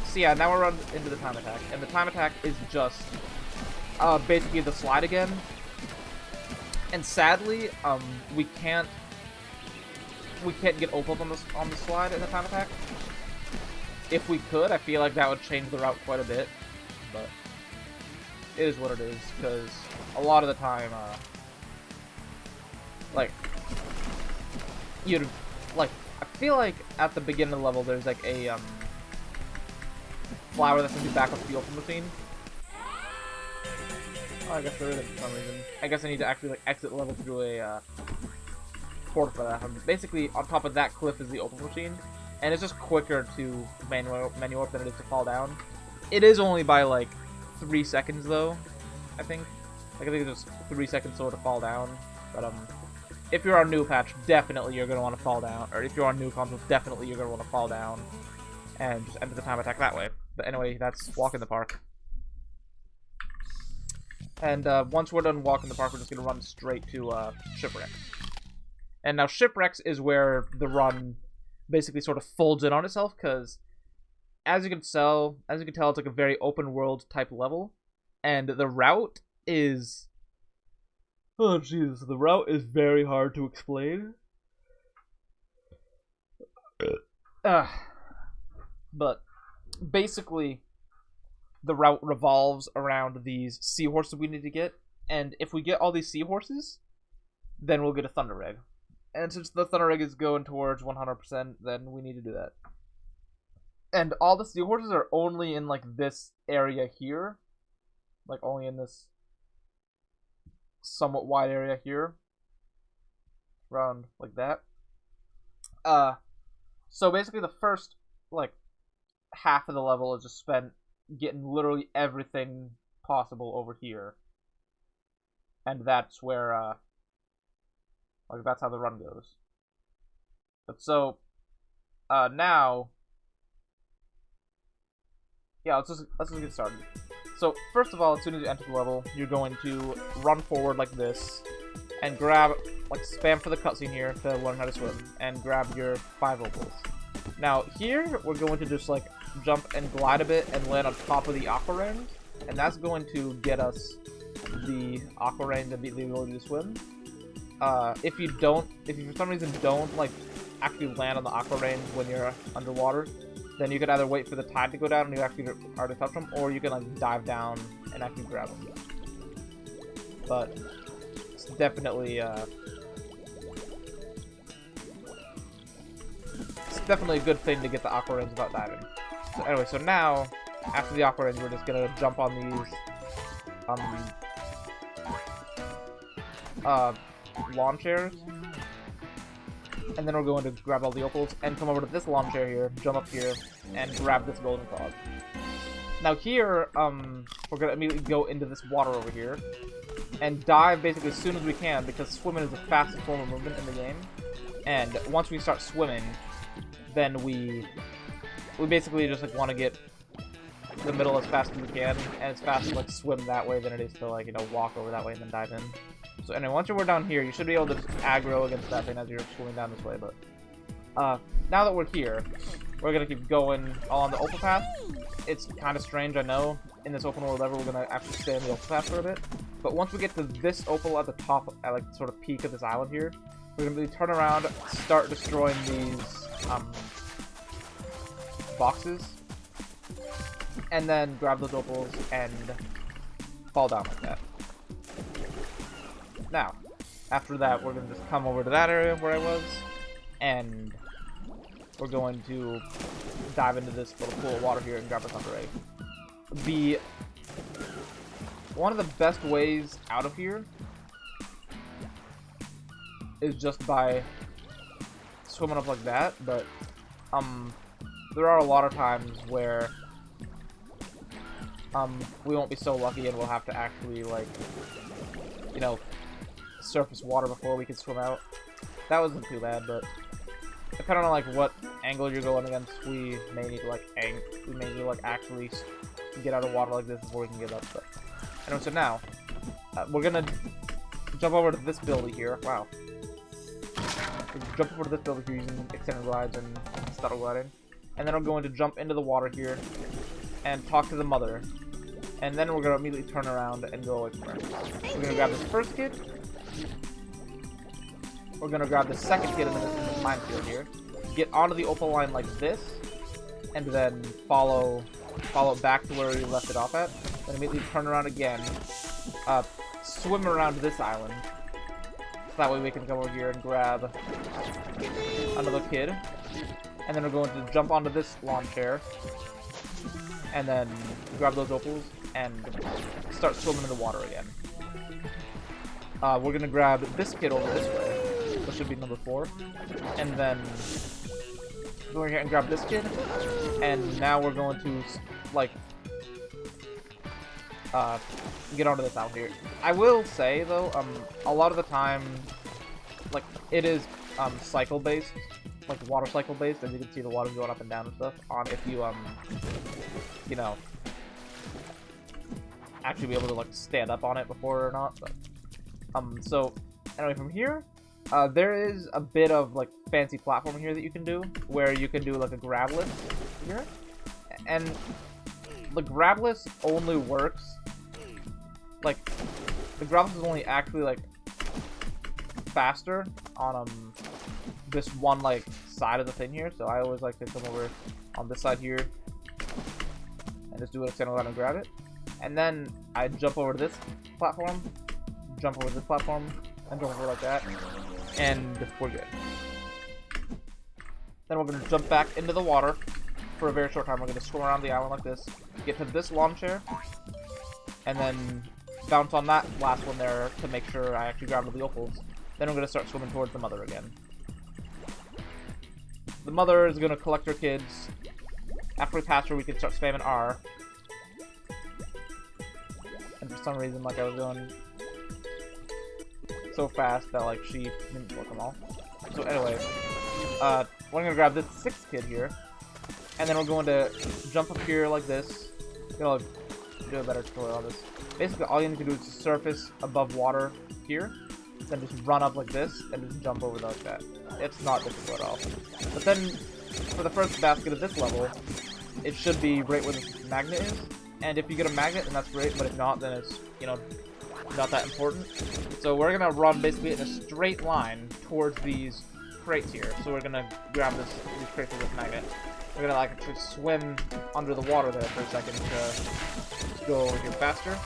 so yeah, now we're on into the time attack, and the time attack is just basically the slide again. And sadly, we can't get opals on the slide in the time attack. If we could, I feel like that would change the route quite a bit, but it is what it is, because a lot of the time, like, I feel like at the beginning of the level, there's like a, flower that's going to be back up to the open machine. Oh, I guess there isn't for some reason. I guess I need to actually, like, exit the level through a, port for that. Basically, on top of that cliff is the open machine. And it's just quicker to menu warp than it is to fall down. It is only by, like, 3 seconds, though, I think. Like, I think it's just 3 seconds slower to fall down. But, if you're on new patch, definitely you're going to want to fall down. Or if you're on new console, definitely you're going to want to fall down. And just enter the time attack that way. But anyway, that's Walk in the Park. And, once we're done Walk in the Park, we're just going to run straight to, Shipwrecks. And now Shipwrecks is where the run basically sort of folds in on itself, because as you can tell, it's like a very open world type level, and the route is, oh Jesus, the route is very hard to explain. But basically, the route revolves around these seahorses we need to get, and if we get all these seahorses, then we'll get a thunder egg. And since the thunder egg is going towards 100%, then we need to do that. And all the seahorses are only in, like, this area here. Like, only in this somewhat wide area here. Around, like that. So basically the first, like, half of the level is just spent getting literally everything possible over here. And that's where, like, that's how the run goes. But so, now, yeah, let's just get started. So, first of all, as soon as you enter the level, you're going to run forward like this, and grab, like, spam for the cutscene here to learn how to swim, and grab your 5 opals. Now, here, we're going to just, like, jump and glide a bit and land on top of the aqua ring, and that's going to get us the aqua ring to be the ability to swim. If you for some reason don't, like, actually land on the aqua range when you're underwater, then you could either wait for the tide to go down and you actually already touch them, or you can, like, dive down and actually grab them. But it's definitely, definitely a good thing to get the aqua rings without diving. So anyway, so now, after the aqua rings, we're just gonna jump on these, lawn chairs. And then we're going to grab all the opals and come over to this lawn chair here, jump up here, and grab this golden cloud. Now here, we're gonna immediately go into this water over here, and dive basically as soon as we can, because swimming is the fastest form of movement in the game. And once we start swimming, then we basically just like want to get to the middle as fast as we can, and it's faster to like swim that way than it is to like, you know, walk over that way and then dive in. So anyway, once you're down here, you should be able to just aggro against that thing as you're swimming down this way. But now that we're here, we're gonna keep going all on the opal path. It's kind of strange, I know. In this open world level, we're gonna actually stay on the opal path for a bit. But once we get to this opal at the top, at like sort of peak of this island here, we're gonna really turn around, start destroying these boxes, and then grab those opals and fall down like that. Now, after that, we're gonna just come over to that area where I was, and we're going to dive into this little pool of water here and grab a thunder egg. One of the best ways out of here is just by swimming up like that, but there are a lot of times where we won't be so lucky and we'll have to actually, like, you know, surface water before we can swim out. That wasn't too bad, but depending on like what angle you're going against, we may need to like actually get out of water like this before we can get up. But anyway, so now we're gonna jump over to this building here. Wow. Jump over to this building here using extended glides and startle gliding, and then we're going to jump into the water here and talk to the mother, and then we're gonna immediately turn around and go away from her. We're gonna grab this first kid. We're gonna grab the second kid in this minefield here, get onto the opal line like this, and then follow back to where we left it off at. Then immediately turn around again, swim around this island. So that way we can come over here and grab another kid, and then we're going to jump onto this lawn chair, and then grab those opals and start swimming in the water again. We're gonna grab this kid over this way, which should be number 4, and then go over here and grab this kid, and now we're going to like get onto this out here. I will say though, a lot of the time, like, it is cycle based, like water cycle based, as you can see the water going up and down and stuff. On if you you know, actually be able to like stand up on it before or not. But so anyway, from here, there is a bit of like fancy platforming here that you can do, where you can do like a grabless here, and the grabless only works, like, the grabless is only actually like faster on this one like side of the thing here. So I always like to come over on this side here and just do an extended line and grab it, and then I jump over to this platform, jump over this platform, and jump over like that, and we're good. Then we're going to jump back into the water for a very short time. We're going to swim around the island like this, get to this lawn chair, and then bounce on that last one there to make sure I actually grab the opals. Then we're going to start swimming towards the mother again. The mother is going to collect her kids. After we pass her, we can start spamming R. And for some reason, like, I was going so fast that, like, she didn't collect them all. So anyway, we're going to grab this 6th kid here, and then we're going to jump up here like this. You know, do a better tutorial on this. Basically, all you need to do is surface above water here, then just run up like this, and just jump over like that. It's not difficult at all. But then, for the first basket of this level, it should be right where the magnet is. And if you get a magnet, then that's great, but if not, then it's, you know, not that important. So we're gonna run basically in a straight line towards these crates here. So we're gonna grab these crates with this magnet. We're gonna like actually swim under the water there for a second to go over here faster.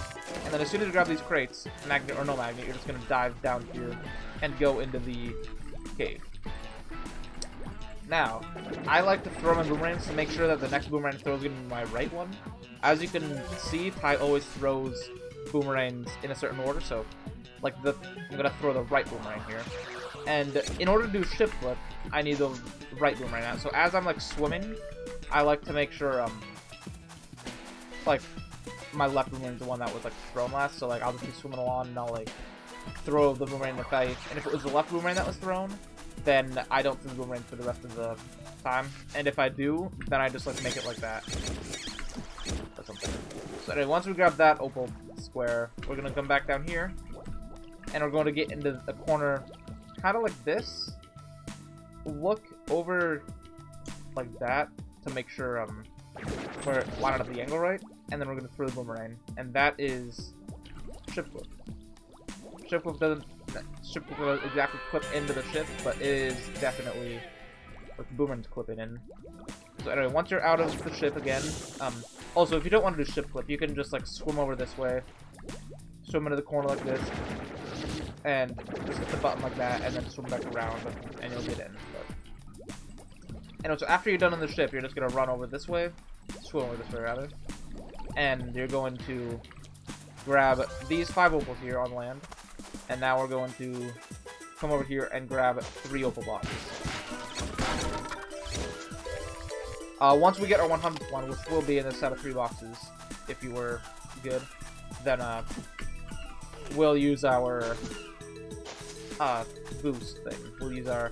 And then as soon as you grab these crates, magnet or no magnet, you're just gonna dive down here and go into the cave. Now, I like to throw my boomerangs to make sure that the next boomerang throws is going to be my right one. As you can see, Ty always throws boomerangs in a certain order, so like I'm going to throw the right boomerang here. And in order to do shift flip, I need the right boomerang out. So as I'm like swimming, I like to make sure like my left boomerang is the one that was like thrown last. So like I'll just be swimming along and I'll like throw the boomerang in the face. And if it was the left boomerang that was thrown, then I don't throw the boomerang for the rest of the time. And if I do, then I just like make it like that. Or something. So anyway, once we grab that opal square, we're gonna come back down here, and we're going to get into the corner, kind of like this. Look over like that to make sure we're lining up the angle right, and then we're gonna throw the boomerang, and that is shift flip. Shift flip doesn't exactly clip into the ship, but it is definitely like the boomerang's clipping in. So anyway, once you're out of the ship again, also if you don't want to do ship flip, you can just like swim over this way, swim into the corner like this, and just hit the button like that, and then swim back around, and you'll get in. But anyway, so after you're done on the ship, you're just gonna run over this way, swim over this way rather, and you're going to grab these 5 opals here on land. And now we're going to come over here and grab 3 opal blocks. Once we get our 100th one, which will be in this set of 3 boxes, if you were good, then we'll use our boost thing. We'll use our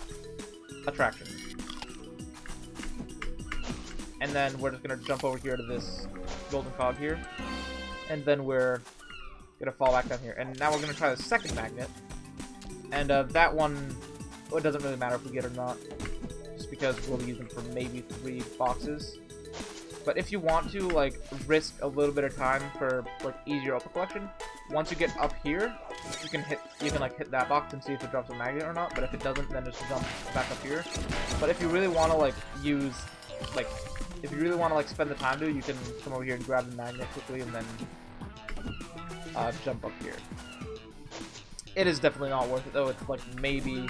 attraction. And then we're just going to jump over here to this golden cog here. And then we're gonna fall back down here, and now we're gonna try the second magnet, and that one, well, it doesn't really matter if we get it or not, just because we'll use them for maybe 3 boxes. But if you want to like risk a little bit of time for like easier opal collection, once you get up here, you can like hit that box and see if it drops a magnet or not. But if it doesn't, then just jump back up here. But if you really want to like use like if you really want to like spend the time to, you can come over here and grab the magnet quickly and then jump up here. It is definitely not worth it though. It's like maybe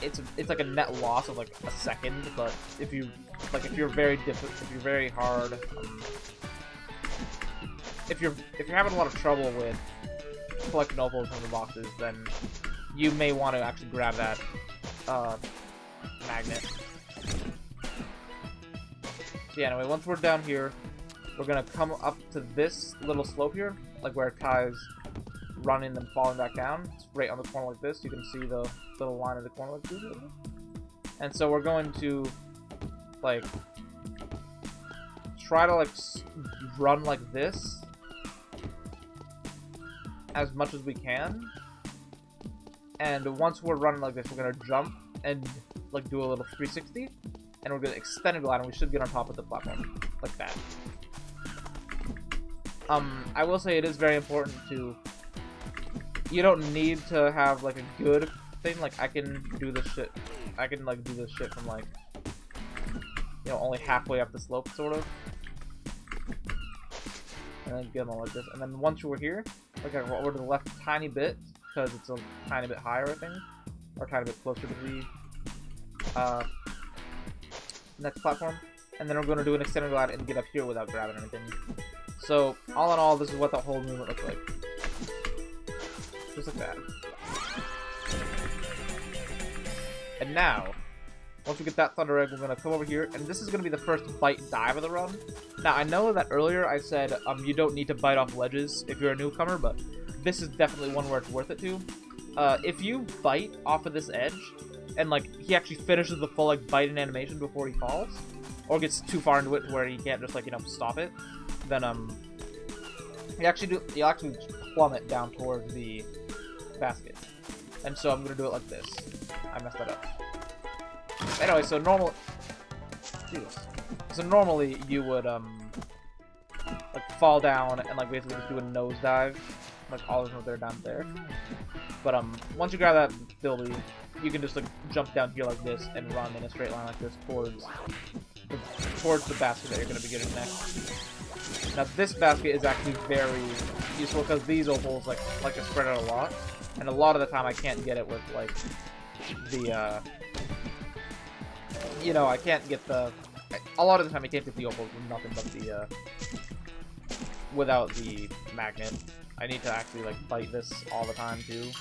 it's like a net loss of like a second. But if you're very hard, if you're having a lot of trouble with collecting opals from the boxes, then you may want to actually grab that magnet. So yeah, anyway, once we're down here, we're gonna come up to this little slope here, like where Ty's running and falling back down. It's right on the corner like this. You can see the little line in the corner like this. And so we're going to like try to like run like this as much as we can. And once we're running like this, we're gonna jump and like do a little 360, and we're gonna extend a glide, and we should get on top of the platform like that. I will say it is very important to. You don't need to have like a good thing. Like I can do this shit. I can like do this shit from like, you know, only halfway up the slope, sort of, and then get them all like this. And then once we're here, like I roll over to the left a tiny bit because it's a tiny bit higher, I think, or a tiny bit closer to the next platform. And then we're going to do an extended glide and get up here without grabbing anything. So all in all, this is what the whole movement looks like. Just like that. And now, once we get that Thunder Egg, we're going to come over here, and this is going to be the first bite dive of the run. Now, I know that earlier I said you don't need to bite off ledges if you're a newcomer, but this is definitely one where it's worth it to. If you bite off of this edge, and like he actually finishes the full like biting animation before he falls, or gets too far into it where he can't just like, you know, stop it, then you'll actually plummet down towards the basket. And so I'm gonna do it like this. I messed that up. Anyway, so normally you would like fall down and like basically just do a nosedive, like all of them are down there. But once you grab that ability, you can just like jump down here like this and run in a straight line like this towards the basket that you're gonna be getting next. Now this basket is actually very useful because these opals like to spread out a lot, and a lot of the time I can't get it with like the you know, I can't get the... A lot of the time I can't get the opals with nothing but the, without the magnet. I need to actually, like, bite this all the time, too.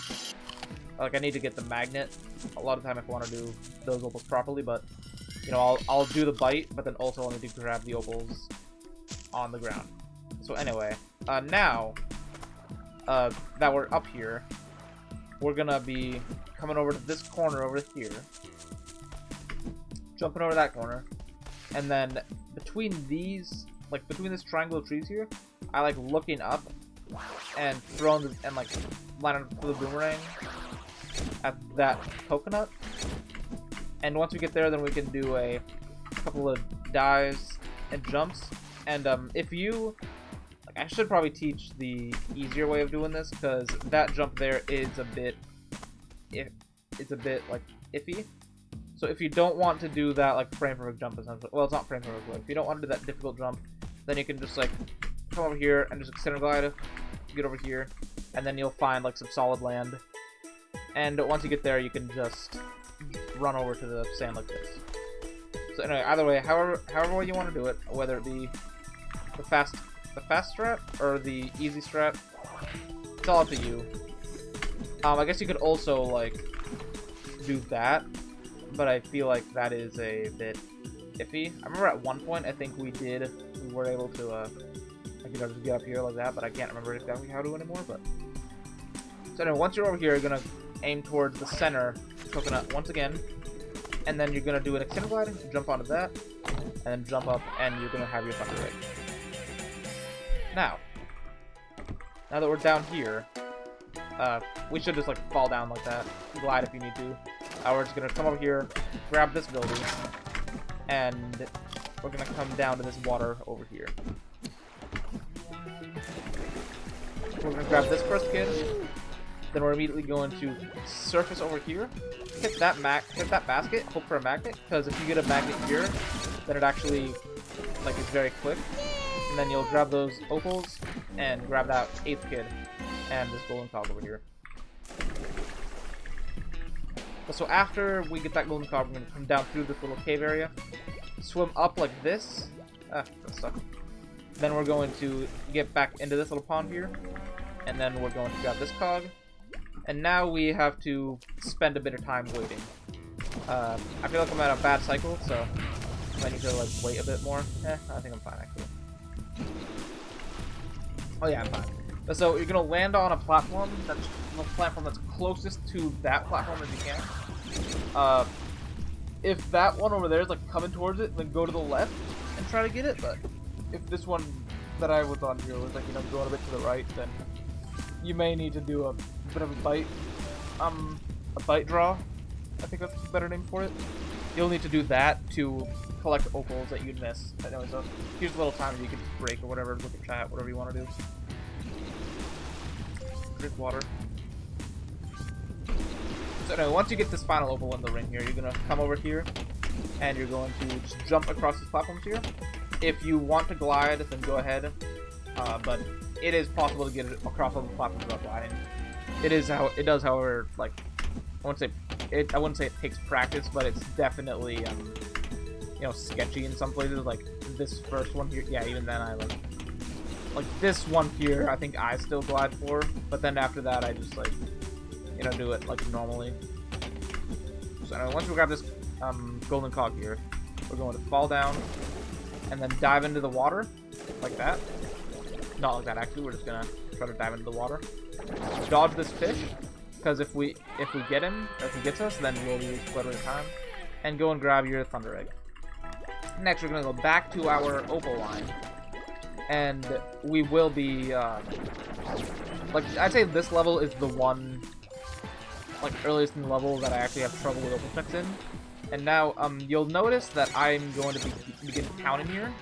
Like, I need to get the magnet a lot of the time if I want to do those opals properly, but, you know, I'll do the bite, but then also I'll need to grab the opals on the ground. So anyway, now, that we're up here, we're gonna be coming over to this corner over here, jumping over that corner, and then between these, like, between this triangle of trees here, I like looking up and throwing the, and like landing the boomerang at that coconut. And once we get there, then we can do a couple of dives and jumps. And if you, like, I should probably teach the easier way of doing this, because that jump there is a bit, it's a bit like iffy. So if you don't want to do that like frame perfect jump, essentially, well, it's not frame perfect, but if you don't want to do that difficult jump, then you can just like come over here and just extend glide, get over here, and then you'll find like some solid land. And once you get there, you can just run over to the sand like this. So anyway, either way, however way you want to do it, whether it be the fast strat or the easy strat, it's all up to you. I guess you could also like do that, but I feel like that is a bit iffy. I remember at one point I think we were able to like, you know, just get up here like that, but I can't remember exactly how to anymore. But so anyway, once you're over here, you're gonna aim towards the center coconut once again, and then you're gonna do an extended glide, jump onto that, and then jump up, and you're gonna have your thunder rig. Now that we're down here, we should just like fall down like that, glide if you need to. We're just gonna come over here, grab this building, and we're gonna come down to this water over here. We're gonna grab this first kid, then we're immediately going to surface over here, hit that basket, hope for a magnet, because if you get a magnet here, then it actually like is very quick. And then you'll grab those opals and grab that 8th kid and this golden cog over here. So after we get that golden cog, we're gonna come down through this little cave area, swim up like this. That sucks. Then we're going to get back into this little pond here, and then we're going to grab this cog. And now we have to spend a bit of time waiting. I feel like I'm at a bad cycle, so I need to like wait a bit more. I think I'm fine actually. Oh yeah, I'm fine. But so you're gonna land on a platform that's closest to that platform as you can. If that one over there is like coming towards it, then go to the left and try to get it. But if this one that I was on here was like, you know, going a bit to the right, then you may need to do a bit of a bite draw. I think that's a better name for it. You'll need to do that to collect opals that you'd miss. Anyway, so here's a little time you can just break or whatever, look at chat, whatever you want to do. Drink water. So anyway, once you get this final opal in the ring here, you're gonna come over here, and you're going to just jump across these platforms here. If you want to glide, then go ahead. But it is possible to get it across all the platforms without gliding. It does, however, like I wouldn't say it takes practice, but it's definitely you know, sketchy in some places. Like this first one here, yeah, even then I like this one here, I think I still glide for, but then after that I just like, you know, do it like normally. So anyway, once we grab this golden cog here, we're going to fall down and then dive into the water like that. Not like that actually, we're just gonna try to dive into the water. Dodge this fish, because if we get him, or if he gets us, then we'll lose quite a bit of time. And go and grab your thunder egg. Next, we're gonna go back to our opal line, and we will be like, I'd say this level is the one like earliest in the level that I actually have trouble with opal checks in. And now you'll notice that I'm going to begin counting here.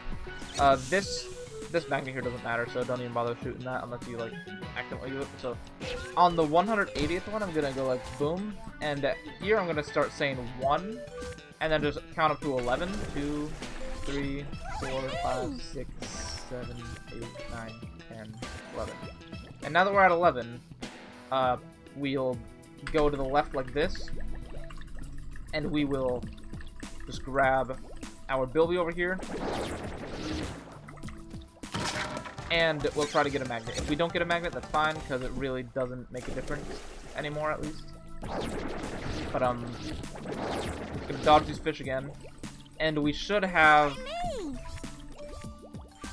This magnet here doesn't matter, so don't even bother shooting that unless you like accidentally do it. So on the 180th one, I'm gonna go like boom, and here I'm gonna start saying 1, and then just count up to 11. 2, 3, 4, 5, 6, 7, 8, 9, 10, 11. And now that we're at 11, we'll go to the left like this, and we will just grab our Bilby over here. And we'll try to get a magnet. If we don't get a magnet, that's fine, because it really doesn't make a difference anymore, at least. But, gonna dodge these fish again. And we should have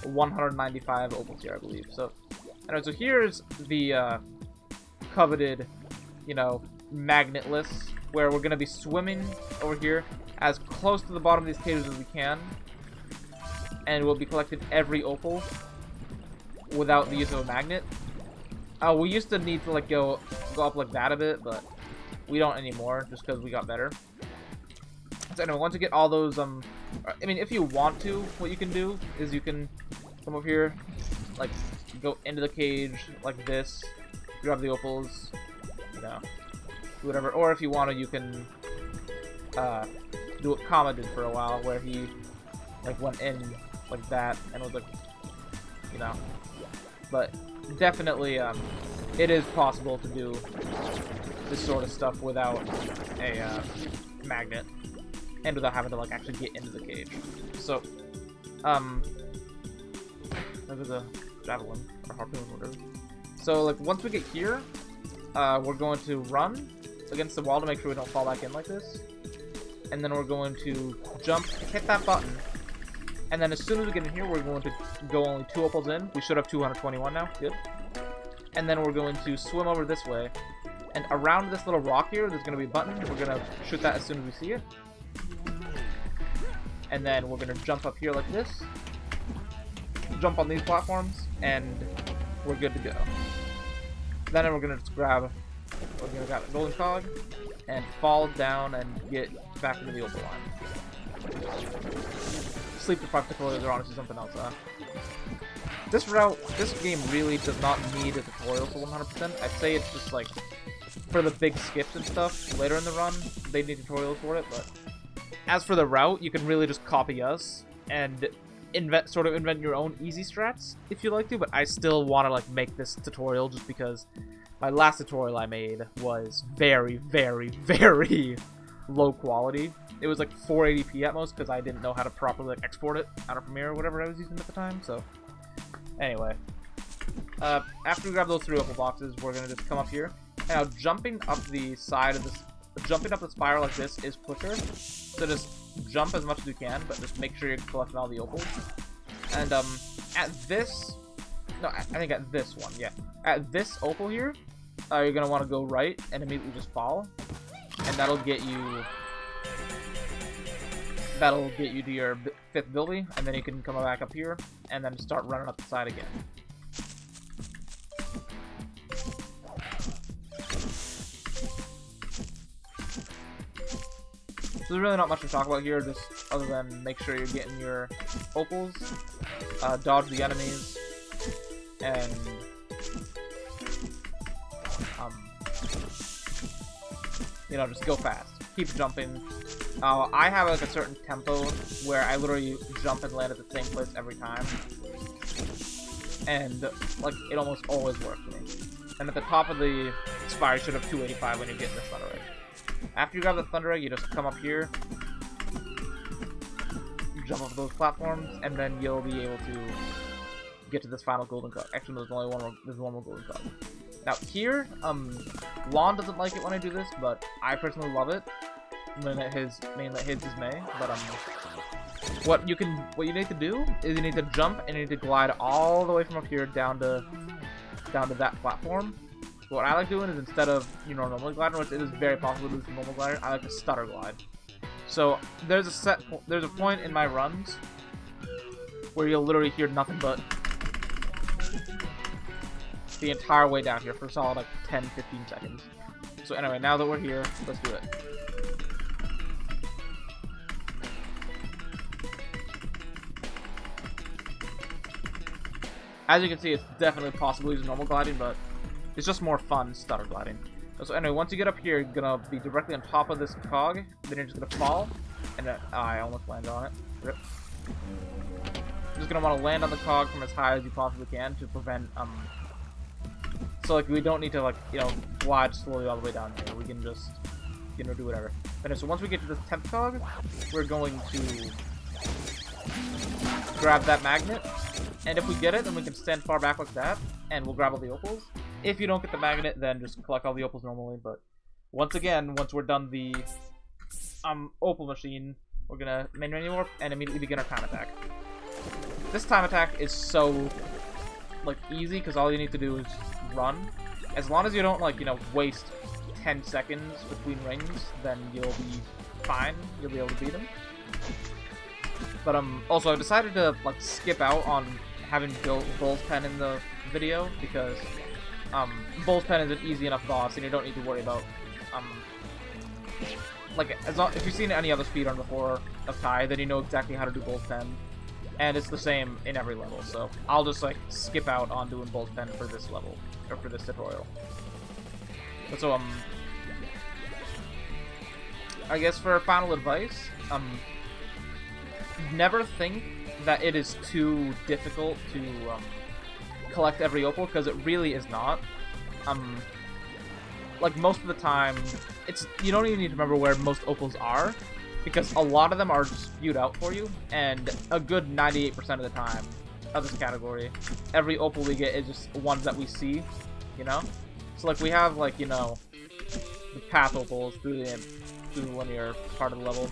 195 opals here, I believe. So, anyway, so here's the, coveted, you know, magnetless, where we're gonna be swimming over here as close to the bottom of these caves as we can. And we'll be collecting every opal without the use of a magnet. We used to need to like go up like that a bit, but we don't anymore just because we got better. So anyway, once you get all those, I mean, if you want to, what you can do is you can come over here, like go into the cage like this, grab the opals, you know, do whatever. Or if you want to, you can do what Kama did for a while, where he like went in like that and was like, you know. But definitely, it is possible to do this sort of stuff without a magnet and without having to like actually get into the cage. So, maybe the javelin or harpoon, whatever. So, like once we get here, we're going to run against the wall to make sure we don't fall back in like this, and then we're going to jump, hit that button. And then as soon as we get in here, we're going to go only 2 opals in. We should have 221 now. Good. And then we're going to swim over this way. And around this little rock here, there's going to be a button. We're going to shoot that as soon as we see it. And then we're going to jump up here like this. Jump on these platforms. And we're good to go. Then we're going to just grab... We're going to grab a golden cog. And fall down and get back into the opal line. Sleep deprived tutorials are honestly something else. This game really does not need a tutorial for 100%. I'd say it's just like for the big skips and stuff later in the run, they need tutorials for it. But as for the route, you can really just copy us and invent your own easy strats if you like to. But I still want to like make this tutorial just because my last tutorial I made was very, very, very low quality. It was like 480p at most because I didn't know how to properly like, export it out of Premiere or whatever I was using at the time. So, anyway, after we grab those 3 opal boxes, we're gonna just come up here. Now, jumping up the side of this, jumping up the spiral like this is quicker. So just jump as much as you can, but just make sure you're collecting all the opals. And at this, no, I think at this one, yeah, at this opal here, you're gonna want to go right and immediately just fall, and that'll get you. That'll get you to your 5th Bilby, and then you can come back up here, and then start running up the side again. So there's really not much to talk about here, just other than make sure you're getting your opals, dodge the enemies, and you know, just go fast. Keep jumping. I have like a certain tempo where I literally jump and land at the same place every time, and like it almost always works for me. And at the top of the spire, you should have 285 when you're getting the thunder egg. After you grab the thunder egg, you just come up here, you jump over those platforms, and then you'll be able to get to this final golden cog. Actually, there's only one more. There's one more golden cog. Now here, Lon doesn't like it when I do this, but I personally love it. Mainly his is May, but what you need to do is you need to jump and you need to glide all the way from up here down to that platform. What I like doing is instead of normally gliding, which it is very possible to do with normal glider, I like to stutter glide. So there's a point in my runs where you'll literally hear nothing but the entire way down here for a solid like 10-15 seconds. So anyway, now that we're here, let's do it. As you can see, it's definitely possible using normal gliding, but it's just more fun stutter gliding. So anyway, once you get up here, you're gonna be directly on top of this cog, then you're just gonna fall, and I almost landed on it. Rip. You're just gonna want to land on the cog from as high as you possibly can to prevent so like we don't need to glide slowly all the way down here. We can just do whatever. And so once we get to the 10th cog, we're going to grab that magnet. And if we get it, then we can stand far back like that, and we'll grab all the opals. If you don't get the magnet, then just collect all the opals normally. But once again, once we're done the opal machine, we're gonna main menu warp and immediately begin our time attack. This time attack is so like easy because all you need to do is run. As long as you don't like waste 10 seconds between rings, then you'll be fine. You'll be able to beat them. But also I decided to like skip out on having Bull's Pen in the video because Bull's Pen is an easy enough boss and you don't need to worry about like if you've seen any other speedrun before of Tai, then you know exactly how to do Bull's Pen, and it's the same in every level. So I'll just like skip out on doing Bull's Pen for this level or for this tutorial. But so I guess for final advice, never think that it is too difficult to collect every opal, because it really is not. Like most of the time, you don't even need to remember where most opals are, because a lot of them are just spewed out for you, and a good 98% of the time of this category, every opal we get is just ones that we see, you know? So like we have like, the path opals through the linear part of the level,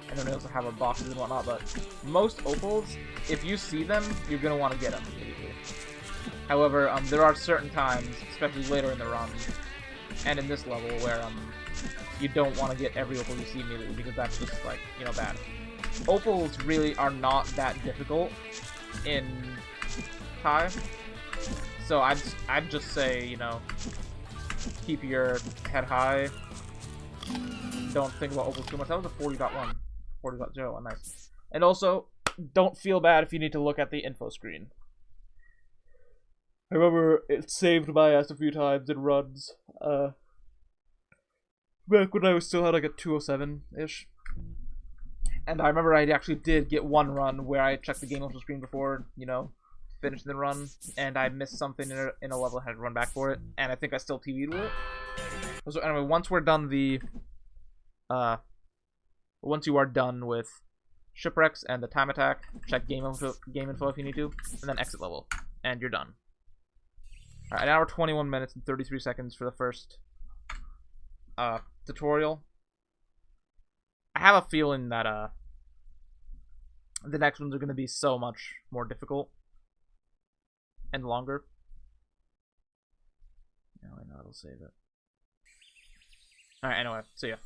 and then we also have our boxes and whatnot, but most opals, if you see them, you're going to want to get them immediately. However, there are certain times, especially later in the run, and in this level, where you don't want to get every opal you see immediately, because that's just, like, bad. Opals really are not that difficult in Tai, so I'd just say, keep your head high. Don't think about opals too much. That was a 40.1. 40.0, nice. And also, don't feel bad if you need to look at the info screen. I remember it saved my ass a few times in runs, back when I was still at like a 207-ish. And I remember I actually did get one run where I checked the game info screen before, finishing the run, and I missed something in a level and had to run back for it, and I think I still TV'd with it. So anyway, once we're done once you are done with shipwrecks and the time attack, check game info if you need to, and then exit level, and you're done. Alright, an hour 21 minutes and 33 seconds for the first tutorial. I have a feeling that the next ones are going to be so much more difficult and longer. Now I know it'll save it. Alright, anyway, see ya.